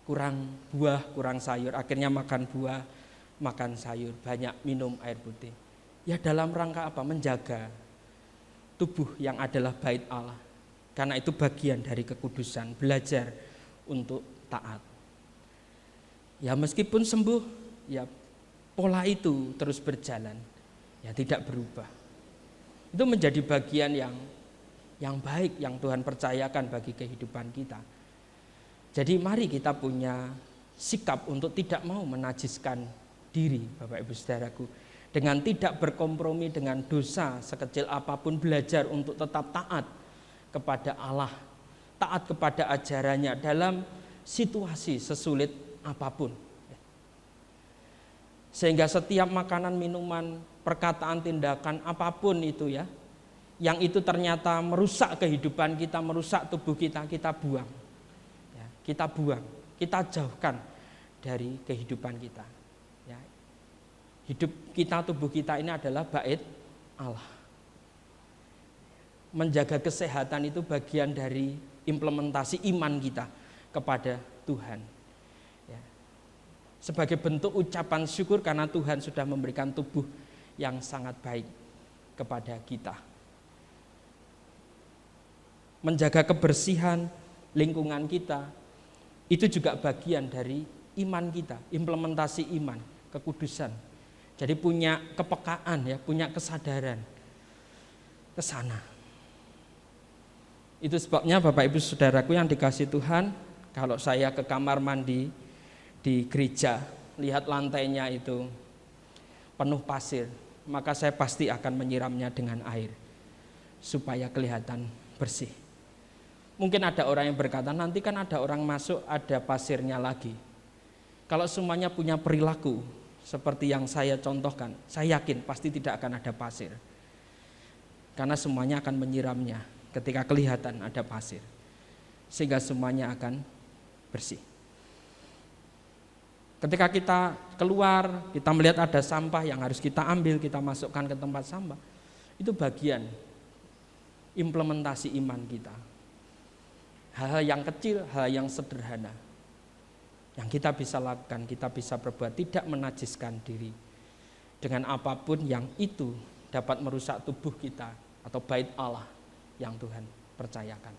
Kurang buah, kurang sayur, akhirnya makan buah, makan sayur, banyak minum air putih. Ya dalam rangka apa? Menjaga tubuh yang adalah bait Allah. Karena itu bagian dari kekudusan, belajar untuk taat. Ya meskipun sembuh, ya pola itu terus berjalan, ya tidak berubah. Itu menjadi bagian yang baik yang Tuhan percayakan bagi kehidupan kita. Jadi mari kita punya sikap untuk tidak mau menajiskan diri, Bapak Ibu Saudaraku, dengan tidak berkompromi dengan dosa sekecil apapun, belajar untuk tetap taat kepada Allah, taat kepada ajarannya dalam situasi sesulit apapun. Sehingga setiap makanan, minuman, perkataan, tindakan apapun itu ya, yang itu ternyata merusak kehidupan kita, merusak tubuh kita, kita buang. Ya, kita buang, kita jauhkan dari kehidupan kita. Ya. Hidup kita, tubuh kita ini adalah bait Allah. Menjaga kesehatan itu bagian dari implementasi iman kita kepada Tuhan. Ya. Sebagai bentuk ucapan syukur karena Tuhan sudah memberikan tubuh yang sangat baik kepada kita. Menjaga kebersihan lingkungan kita itu juga bagian dari iman kita, implementasi iman, kekudusan. Jadi punya kepekaan ya, punya kesadaran ke sana. Itu sebabnya Bapak Ibu Saudaraku yang dikasihi Tuhan, kalau saya ke kamar mandi di gereja, lihat lantainya itu penuh pasir, maka saya pasti akan menyiramnya dengan air supaya kelihatan bersih. Mungkin ada orang yang berkata, nanti kan ada orang masuk, ada pasirnya lagi. Kalau semuanya punya perilaku seperti yang saya contohkan, saya yakin pasti tidak akan ada pasir. Karena semuanya akan menyiramnya ketika kelihatan ada pasir. Sehingga semuanya akan bersih. Ketika kita keluar, kita melihat ada sampah yang harus kita ambil, kita masukkan ke tempat sampah. Itu bagian implementasi iman kita. Hal-hal yang kecil, hal yang sederhana. Yang kita bisa lakukan, kita bisa berbuat, tidak menajiskan diri dengan apapun yang itu dapat merusak tubuh kita atau bait Allah yang Tuhan percayakan.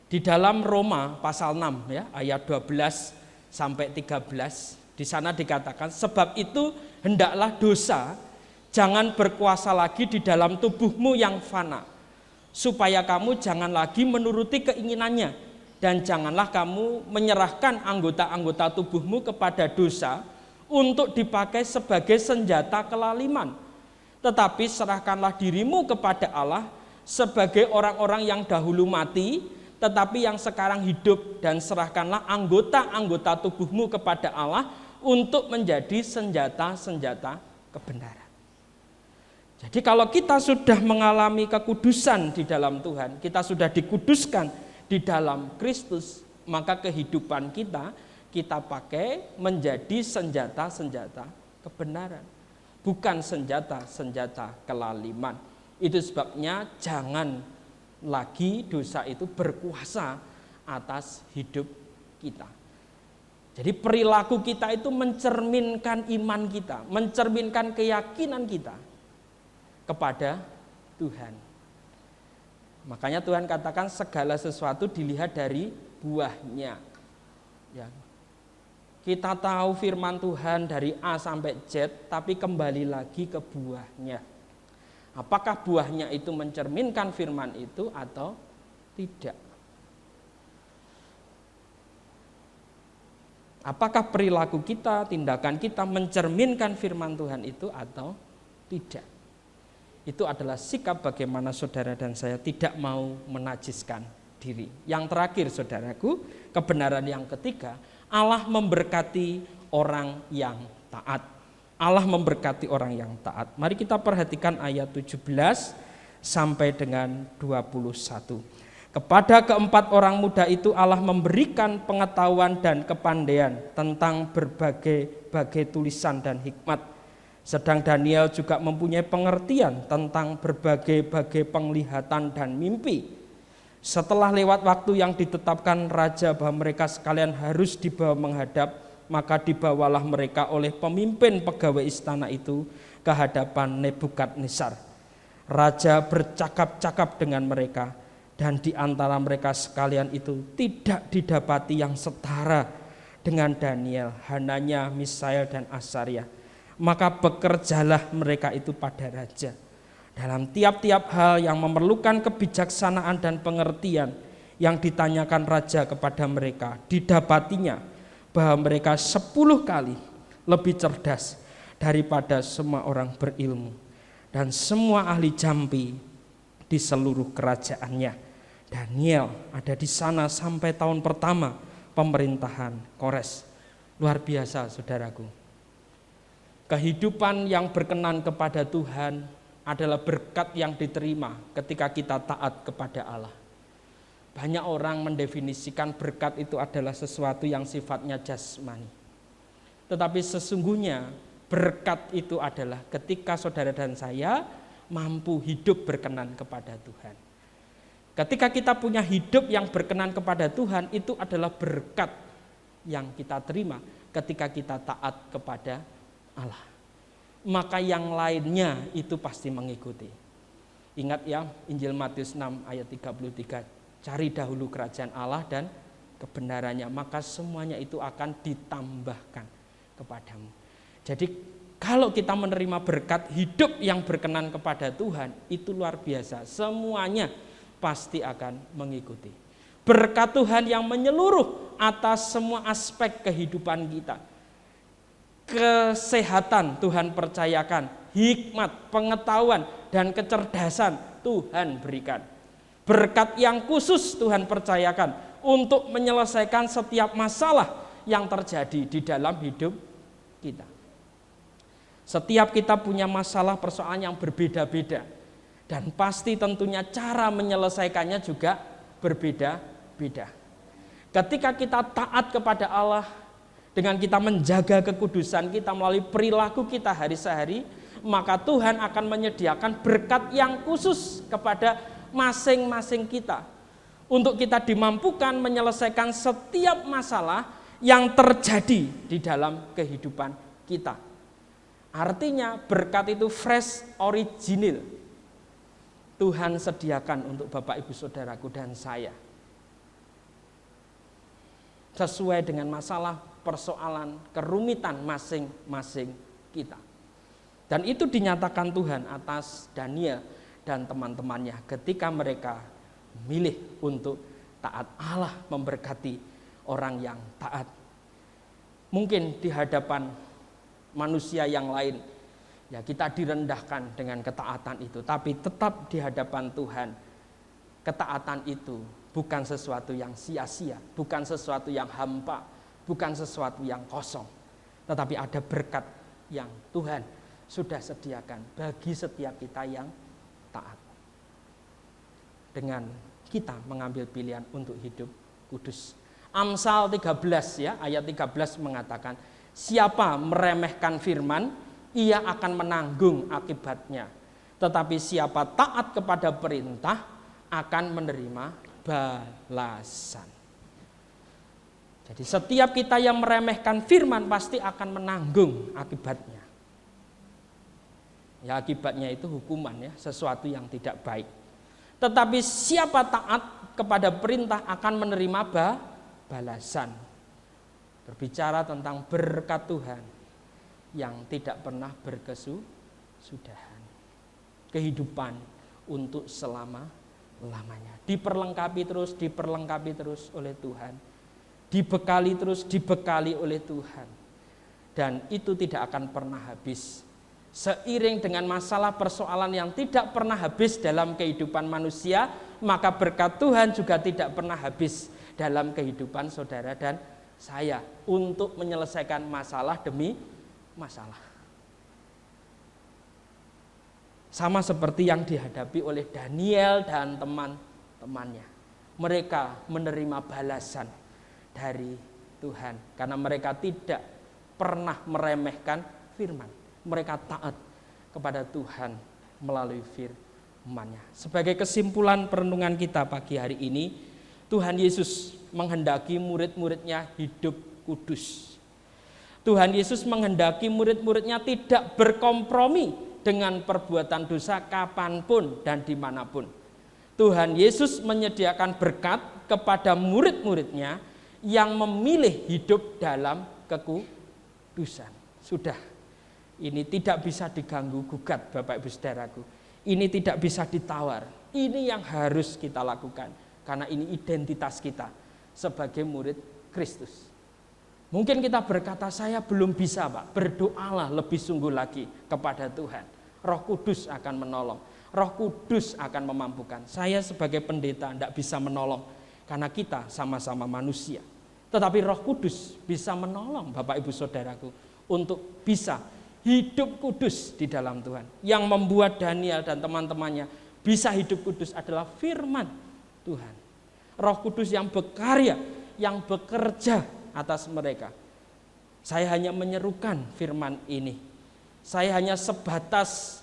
Di dalam Roma pasal 6 ya, ayat 12 sampai 13, di sana dikatakan, sebab itu hendaklah dosa jangan berkuasa lagi di dalam tubuhmu yang fana, supaya kamu jangan lagi menuruti keinginannya. Dan janganlah kamu menyerahkan anggota-anggota tubuhmu kepada dosa untuk dipakai sebagai senjata kelaliman. Tetapi serahkanlah dirimu kepada Allah sebagai orang-orang yang dahulu mati, tetapi yang sekarang hidup, dan serahkanlah anggota-anggota tubuhmu kepada Allah untuk menjadi senjata-senjata kebenaran. Jadi kalau kita sudah mengalami kekudusan di dalam Tuhan, kita sudah dikuduskan di dalam Kristus, maka kehidupan kita pakai menjadi senjata-senjata kebenaran, bukan senjata-senjata kelaliman. Itu sebabnya jangan lagi dosa itu berkuasa atas hidup kita. Jadi perilaku kita itu mencerminkan iman kita, mencerminkan keyakinan kita kepada Tuhan. Makanya Tuhan katakan segala sesuatu dilihat dari buahnya. Ya. Kita tahu firman Tuhan dari A sampai Z, tapi kembali lagi ke buahnya. Apakah buahnya itu mencerminkan firman itu atau tidak? Apakah perilaku kita, tindakan kita mencerminkan firman Tuhan itu atau tidak? Itu adalah sikap bagaimana saudara dan saya tidak mau menajiskan diri. Yang terakhir saudaraku, kebenaran yang ketiga, Allah memberkati orang yang taat. Allah memberkati orang yang taat. Mari kita perhatikan ayat 17 sampai dengan 21. Kepada keempat orang muda itu Allah memberikan pengetahuan dan kepandaian tentang berbagai tulisan dan hikmat. Sedang Daniel juga mempunyai pengertian tentang berbagai penglihatan dan mimpi. Setelah lewat waktu yang ditetapkan raja bahwa mereka sekalian harus dibawa menghadap, maka dibawalah mereka oleh pemimpin pegawai istana itu ke hadapan Nebukadnezar. Raja bercakap-cakap dengan mereka, dan di antara mereka sekalian itu tidak didapati yang setara dengan Daniel, Hananya, Misael, dan Azaria. Maka bekerjalah mereka itu pada raja dalam tiap-tiap hal yang memerlukan kebijaksanaan dan pengertian yang ditanyakan raja kepada mereka. Didapatinya bahwa mereka 10 kali lebih cerdas daripada semua orang berilmu dan semua ahli jampi di seluruh kerajaannya. Daniel ada di sana sampai tahun pertama pemerintahan Kores. Luar biasa saudaraku. Kehidupan yang berkenan kepada Tuhan adalah berkat yang diterima ketika kita taat kepada Allah. Banyak orang mendefinisikan berkat itu adalah sesuatu yang sifatnya jasmani. Tetapi sesungguhnya berkat itu adalah ketika saudara dan saya mampu hidup berkenan kepada Tuhan. Ketika kita punya hidup yang berkenan kepada Tuhan, itu adalah berkat yang kita terima ketika kita taat kepada Allah. Maka yang lainnya itu pasti mengikuti. Ingat ya, Injil Matius 6 ayat 33, cari dahulu kerajaan Allah dan kebenarannya, maka semuanya itu akan ditambahkan kepadamu. Jadi kalau kita menerima berkat hidup yang berkenan kepada Tuhan, itu luar biasa, semuanya pasti akan mengikuti. Berkat Tuhan yang menyeluruh atas semua aspek kehidupan kita. Kesehatan Tuhan percayakan, hikmat, pengetahuan, dan kecerdasan Tuhan berikan. Berkat yang khusus Tuhan percayakan untuk menyelesaikan setiap masalah yang terjadi di dalam hidup kita. Setiap kita punya masalah persoalan yang berbeda-beda, dan pasti tentunya cara menyelesaikannya juga berbeda-beda. Ketika kita taat kepada Allah, dengan kita menjaga kekudusan kita melalui perilaku kita hari sehari, maka Tuhan akan menyediakan berkat yang khusus kepada masing-masing kita. Untuk kita dimampukan menyelesaikan setiap masalah yang terjadi di dalam kehidupan kita. Artinya berkat itu fresh, original. Tuhan sediakan untuk Bapak Ibu Saudaraku dan saya. Sesuai dengan masalah, persoalan, kerumitan masing-masing kita. Dan itu dinyatakan Tuhan atas Daniel dan teman-temannya ketika mereka memilih untuk taat. Allah memberkati orang yang taat. Mungkin di hadapan manusia yang lain, ya kita direndahkan dengan ketaatan itu, tapi tetap di hadapan Tuhan, ketaatan itu bukan sesuatu yang sia-sia, bukan sesuatu yang hampa, bukan sesuatu yang kosong, tetapi ada berkat yang Tuhan sudah sediakan bagi setiap kita yang taat. Dengan kita mengambil pilihan untuk hidup kudus. Amsal 13 ya, ayat 13 mengatakan, siapa meremehkan firman, ia akan menanggung akibatnya. Tetapi siapa taat kepada perintah akan menerima balasan. Jadi setiap kita yang meremehkan firman pasti akan menanggung akibatnya. Ya akibatnya itu hukuman ya, sesuatu yang tidak baik. Tetapi siapa taat kepada perintah akan menerima balasan. Berbicara tentang berkat Tuhan yang tidak pernah berkesudahan. Kehidupan untuk selama-lamanya. Diperlengkapi terus oleh Tuhan. Dibekali oleh Tuhan. Dan itu tidak akan pernah habis. Seiring dengan masalah persoalan yang tidak pernah habis dalam kehidupan manusia, maka berkat Tuhan juga tidak pernah habis dalam kehidupan saudara dan saya untuk menyelesaikan masalah demi masalah. Sama seperti yang dihadapi oleh Daniel dan teman-temannya. Mereka menerima balasan dari Tuhan karena mereka tidak pernah meremehkan firman. Mereka taat kepada Tuhan melalui firman-Nya. Sebagai kesimpulan perenungan kita pagi hari ini, Tuhan Yesus menghendaki murid-muridnya hidup kudus. Tuhan Yesus menghendaki murid-muridnya tidak berkompromi dengan perbuatan dosa kapanpun dan dimanapun. Tuhan Yesus menyediakan berkat kepada murid-muridnya yang memilih hidup dalam kekudusan. Sudah. Ini tidak bisa diganggu gugat Bapak Ibu Saudaraku. Ini tidak bisa ditawar. Ini yang harus kita lakukan. Karena ini identitas kita sebagai murid Kristus. Mungkin kita berkata, saya belum bisa Pak. Berdoalah lebih sungguh lagi kepada Tuhan. Roh Kudus akan menolong. Roh Kudus akan memampukan. Saya sebagai pendeta tidak bisa menolong. Karena kita sama-sama manusia. Tetapi Roh Kudus bisa menolong Bapak Ibu Saudaraku. Untuk bisa hidup kudus di dalam Tuhan. Yang membuat Daniel dan teman-temannya bisa hidup kudus adalah firman Tuhan. Roh Kudus yang berkarya, yang bekerja atas mereka. Saya hanya menyerukan firman ini. Saya hanya sebatas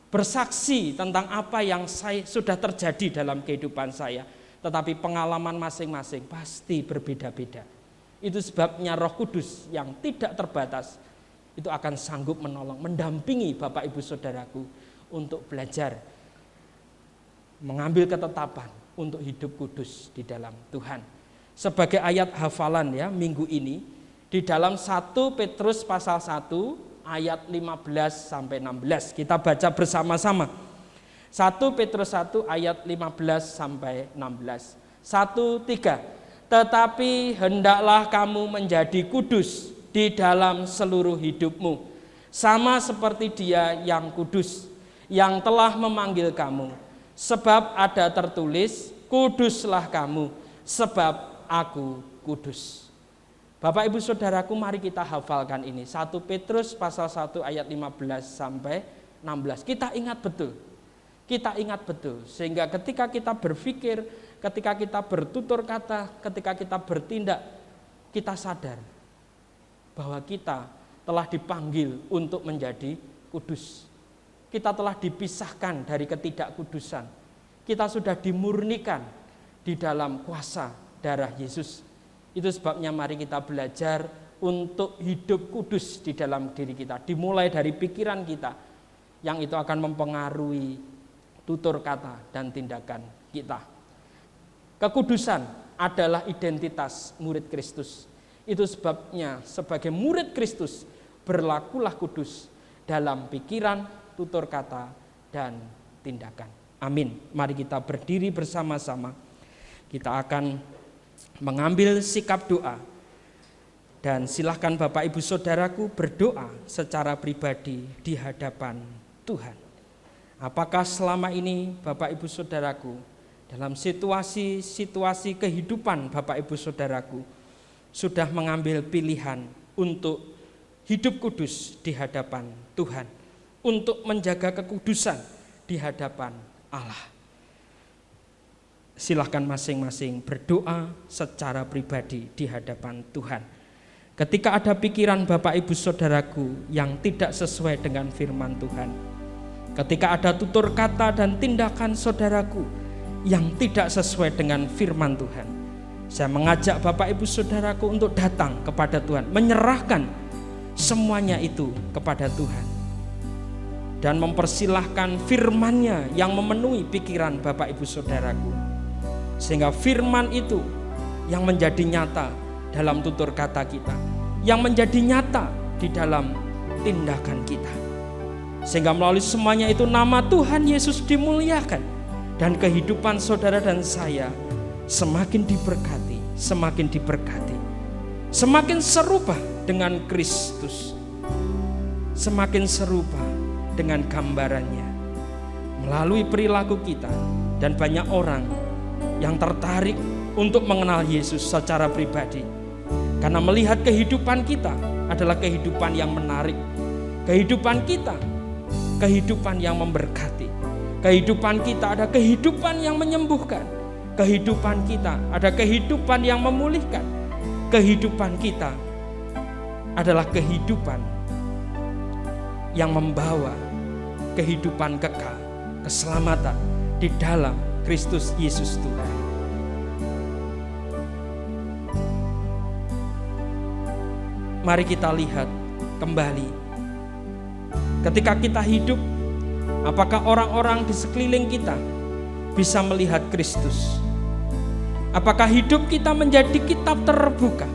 bersaksi tentang apa yang sudah terjadi dalam kehidupan saya. Tetapi pengalaman masing-masing pasti berbeda-beda. Itu sebabnya Roh Kudus yang tidak terbatas itu akan sanggup menolong, mendampingi Bapak Ibu Saudaraku untuk belajar mengambil ketetapan untuk hidup kudus di dalam Tuhan. Sebagai ayat hafalan ya minggu ini di dalam 1 Petrus pasal 1 ayat 15 sampai 16 kita baca bersama-sama. 1 Petrus 1 ayat 15 sampai 16. 1, 3. Tetapi hendaklah kamu menjadi kudus di dalam seluruh hidupmu, sama seperti Dia yang kudus, yang telah memanggil kamu. Sebab ada tertulis, kuduslah kamu, sebab aku kudus. Bapak Ibu Saudaraku, mari kita hafalkan ini. 1 Petrus pasal 1 ayat 15 sampai 16. Kita ingat betul, sehingga ketika kita berpikir, ketika kita bertutur kata, ketika kita bertindak, kita sadar bahwa kita telah dipanggil untuk menjadi kudus. Kita telah dipisahkan dari ketidakkudusan. Kita sudah dimurnikan di dalam kuasa darah Yesus Itu sebabnya mari kita belajar untuk hidup kudus di dalam diri kita. Dimulai dari pikiran kita, yang itu akan mempengaruhi tutur kata dan tindakan kita. Kekudusan adalah identitas murid Kristus. Itu sebabnya sebagai murid Kristus, berlakulah kudus dalam pikiran, tutur kata, dan tindakan. Amin. Mari kita berdiri bersama-sama. Kita akan mengambil sikap doa. Dan silahkan Bapak Ibu Saudaraku berdoa secara pribadi di hadapan Tuhan. Apakah selama ini Bapak Ibu Saudaraku dalam situasi kehidupan Bapak Ibu Saudaraku sudah mengambil pilihan untuk hidup kudus di hadapan Tuhan, untuk menjaga kekudusan di hadapan Allah? Silahkan masing-masing berdoa secara pribadi di hadapan Tuhan. Ketika ada pikiran Bapak Ibu Saudaraku yang tidak sesuai dengan firman Tuhan, ketika ada tutur kata dan tindakan saudaraku yang tidak sesuai dengan firman Tuhan, saya mengajak Bapak Ibu Saudaraku untuk datang kepada Tuhan, menyerahkan semuanya itu kepada Tuhan, dan mempersilahkan firman-Nya yang memenuhi pikiran Bapak Ibu Saudaraku, sehingga firman itu yang menjadi nyata dalam tutur kata kita, yang menjadi nyata di dalam tindakan kita, sehingga melalui semuanya itu nama Tuhan Yesus dimuliakan dan kehidupan saudara dan saya semakin diberkati, semakin serupa dengan Kristus, semakin serupa dengan gambarannya melalui perilaku kita, dan banyak orang yang tertarik untuk mengenal Yesus secara pribadi karena melihat kehidupan kita adalah kehidupan yang menarik, kehidupan kita kehidupan yang memberkati, kehidupan kita ada kehidupan yang menyembuhkan, kehidupan kita ada kehidupan yang memulihkan, kehidupan kita adalah kehidupan yang membawa kehidupan kekal, keselamatan di dalam Kristus Yesus Tuhan. Mari kita lihat kembali, ketika kita hidup, apakah orang-orang di sekeliling kita bisa melihat Kristus? Apakah hidup kita menjadi kitab terbuka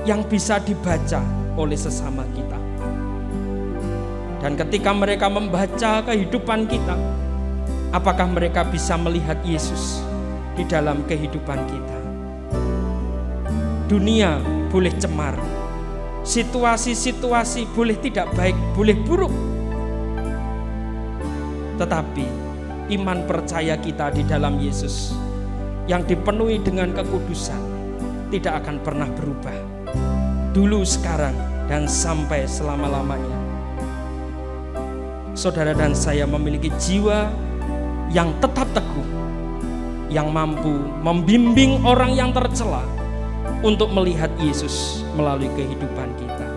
yang bisa dibaca oleh sesama kita? Dan ketika mereka membaca kehidupan kita, apakah mereka bisa melihat Yesus di dalam kehidupan kita? Dunia boleh cemar, situasi-situasi boleh tidak baik, boleh buruk, tetapi iman percaya kita di dalam Yesus yang dipenuhi dengan kekudusan tidak akan pernah berubah, dulu, sekarang, dan sampai selama-lamanya. Saudara dan saya memiliki jiwa yang tetap teguh, yang mampu membimbing orang yang tercela untuk melihat Yesus melalui kehidupan kita.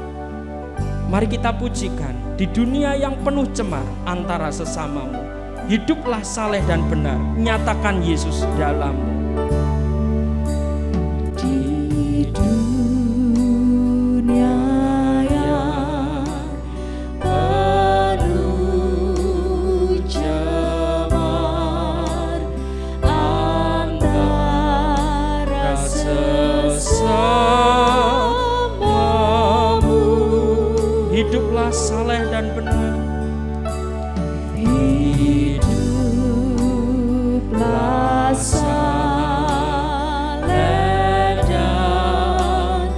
Mari kita pujikan di dunia yang penuh cemar antara sesamamu. Hiduplah saleh dan benar, nyatakan Yesus dalammu. Di dunia yang penuh cemar antara sesamamu, Hiduplah saleh dan benar. Hiduplah saleh dan benar,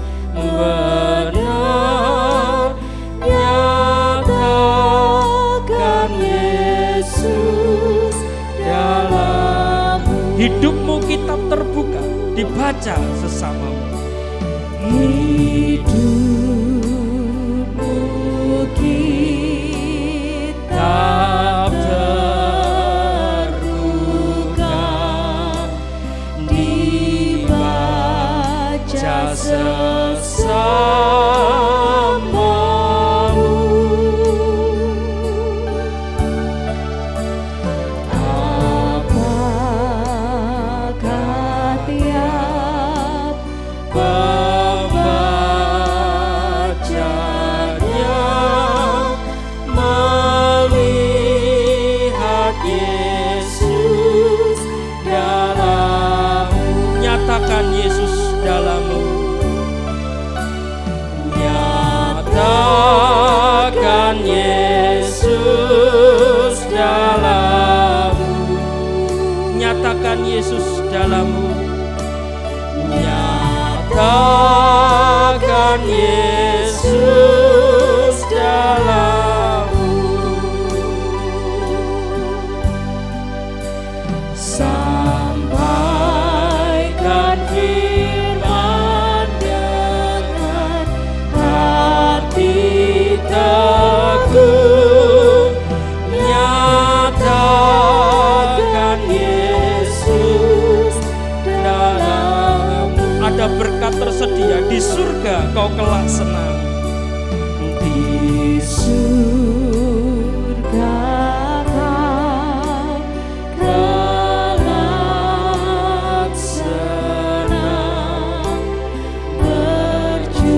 nyatakan Yesus dalammu. Hidupmu kitab terbuka, dibaca sesamamu. Hidupmu kitab terbuka, dibaca sesamamu. Apakah tiap Yesus dalammu, nyatakan Yesus dalammu, sampaikan firman dengan hati teguh, nyatakan Yesus dalammu. Ada berkat tersedia di surga, kau kelak senang. Di surga kau kelak senang, berjumpa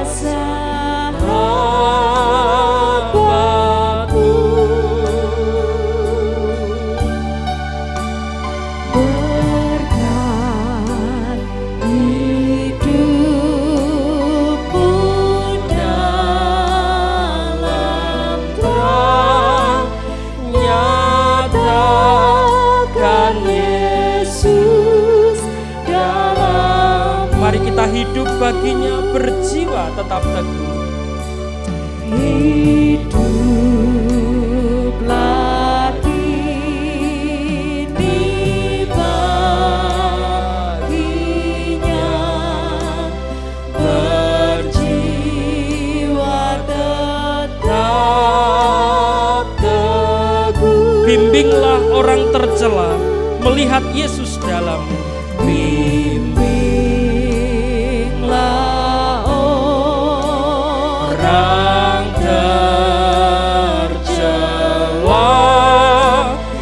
sahabatku, berkat hidupmu dalam terang, nyatakan Yesus dalam. Mari kita hidup baginya, berjiwa tetap teguh. Hiduplah kini baginya, berjiwa tetap teguh. Bimbinglah orang tercela melihat Yesus dalammu. Bimbinglah orang tercela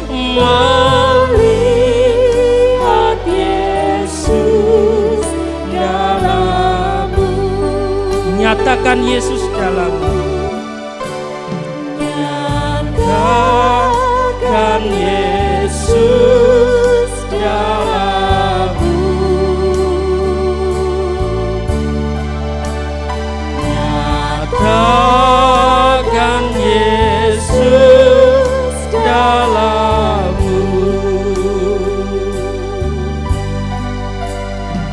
melihat Yesus dalammu, nyatakan Yesus dalammu, nyatakan Yesus dalammu, nyatakan Yesus dalammu,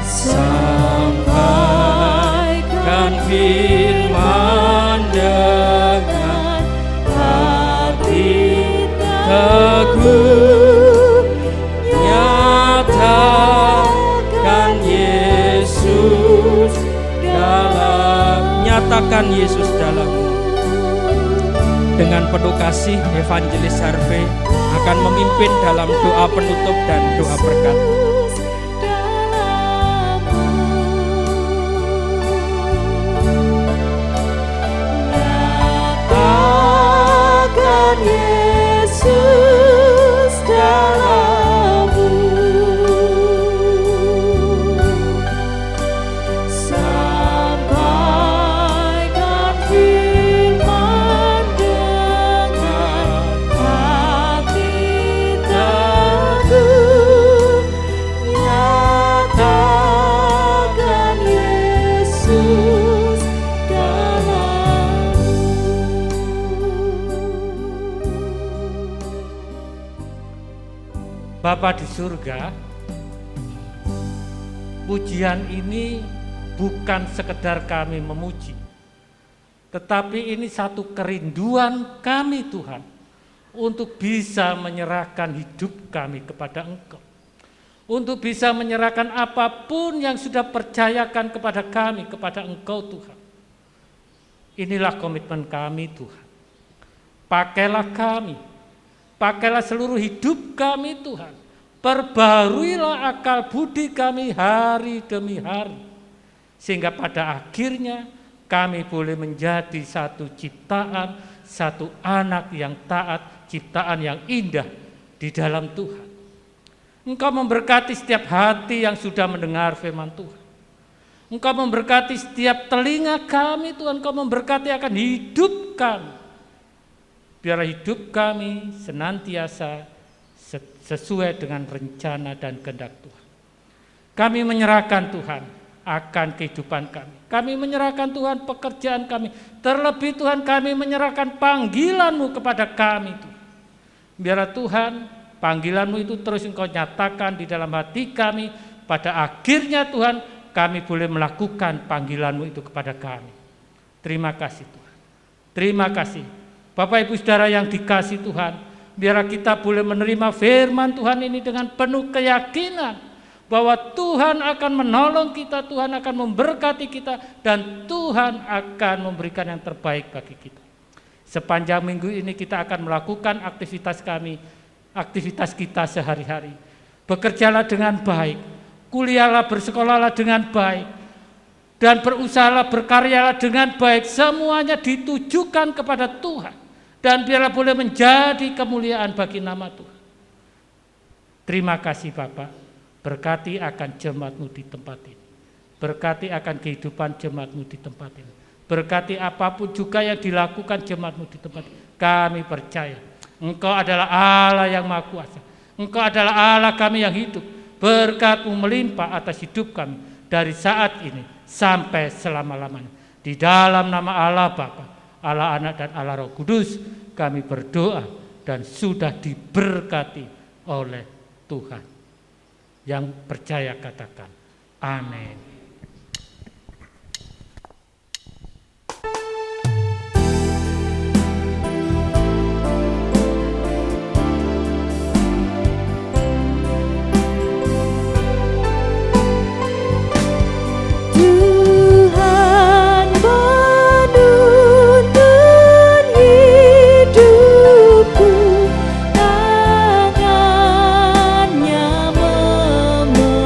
sampaikan firman dengan hati teguh, nyatakan Yesus dalam, nyatakan Yesus dalammu. Dengan penuh kasih, Evangelis Harvey akan memimpin dalam doa penutup dan doa berkat. Nyatakan Yesus dalammu, sampaikan firman dengan hati teguh, nyatakan Yesus dalammu. Bapa di surga, pujian ini bukan sekedar kami memuji, tetapi ini satu kerinduan kami Tuhan untuk bisa menyerahkan hidup kami kepada Engkau, untuk bisa menyerahkan apapun yang sudah percayakan kepada kami, kepada Engkau Tuhan. Inilah komitmen kami Tuhan. Pakailah kami, pakailah seluruh hidup kami Tuhan. Perbaharuilah akal budi kami hari demi hari, sehingga pada akhirnya kami boleh menjadi satu ciptaan, satu anak yang taat, ciptaan yang indah di dalam Tuhan. Engkau memberkati setiap hati yang sudah mendengar firman Tuhan. Engkau memberkati setiap telinga kami Tuhan, Engkau memberkati akan hidup kami. Biarlah hidup kami senantiasa sesuai dengan rencana dan kehendak Tuhan. Kami menyerahkan Tuhan akan kehidupan kami. Kami menyerahkan Tuhan pekerjaan kami. Terlebih Tuhan kami menyerahkan panggilan-Mu kepada kami Tuhan. Biarlah Tuhan Panggilan-Mu itu terus Engkau nyatakan di dalam hati kami. Pada akhirnya Tuhan, kami boleh melakukan panggilan-Mu itu kepada kami. Terima kasih Tuhan. Terima kasih. Bapak Ibu Saudara yang dikasih Tuhan, biar kita boleh menerima firman Tuhan ini dengan penuh keyakinan bahwa Tuhan akan menolong kita, Tuhan akan memberkati kita, dan Tuhan akan memberikan yang terbaik bagi kita. Sepanjang minggu ini kita akan melakukan aktivitas kita sehari-hari. Bekerjalah dengan baik, kuliahlah, bersekolahlah dengan baik, dan berusahalah, berkaryalah dengan baik. Semuanya ditujukan kepada Tuhan, dan biarlah boleh menjadi kemuliaan bagi nama Tuhan. Terima kasih Bapak, berkati akan jemaat-Mu di tempat ini, berkati akan kehidupan jemaat-Mu di tempat ini, berkati apapun juga yang dilakukan jemaat-Mu di tempat ini. Kami percaya Engkau adalah Allah yang Maha Kuasa, Engkau adalah Allah kami yang hidup. Berkat-Mu melimpah atas hidup kami dari saat ini sampai selama-lamanya. Di dalam nama Allah Bapa, Allah Anak, dan Allah Roh Kudus kami berdoa dan sudah diberkati oleh Tuhan. Yang percaya katakan amin. Tuhan menuntun hidupku, tangannya memegang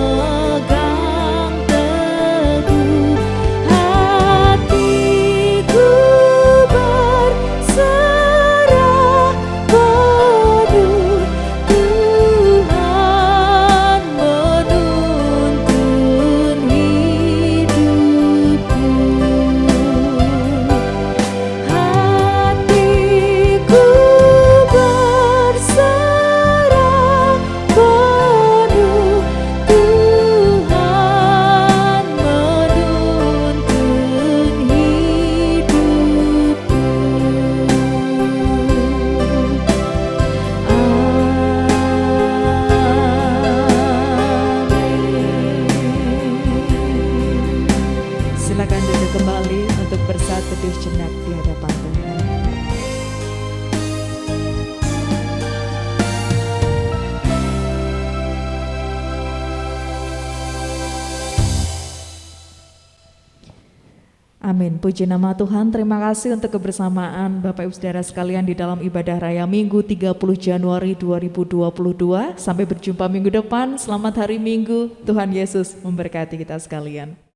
teguh, hatiku berserah penuh. Tuhan menuntun hidupku, hatiku berserah penuh. Tuhan menuntun hidupku. Silakan duduk kembali untuk bersatu teduh jenak di hadapan Tuhan. Amin. Puji nama Tuhan. Terima kasih untuk kebersamaan Bapak Ibu Saudara sekalian di dalam ibadah raya Minggu 30 Januari 2022. Sampai berjumpa minggu depan. Selamat hari Minggu. Tuhan Yesus memberkati kita sekalian.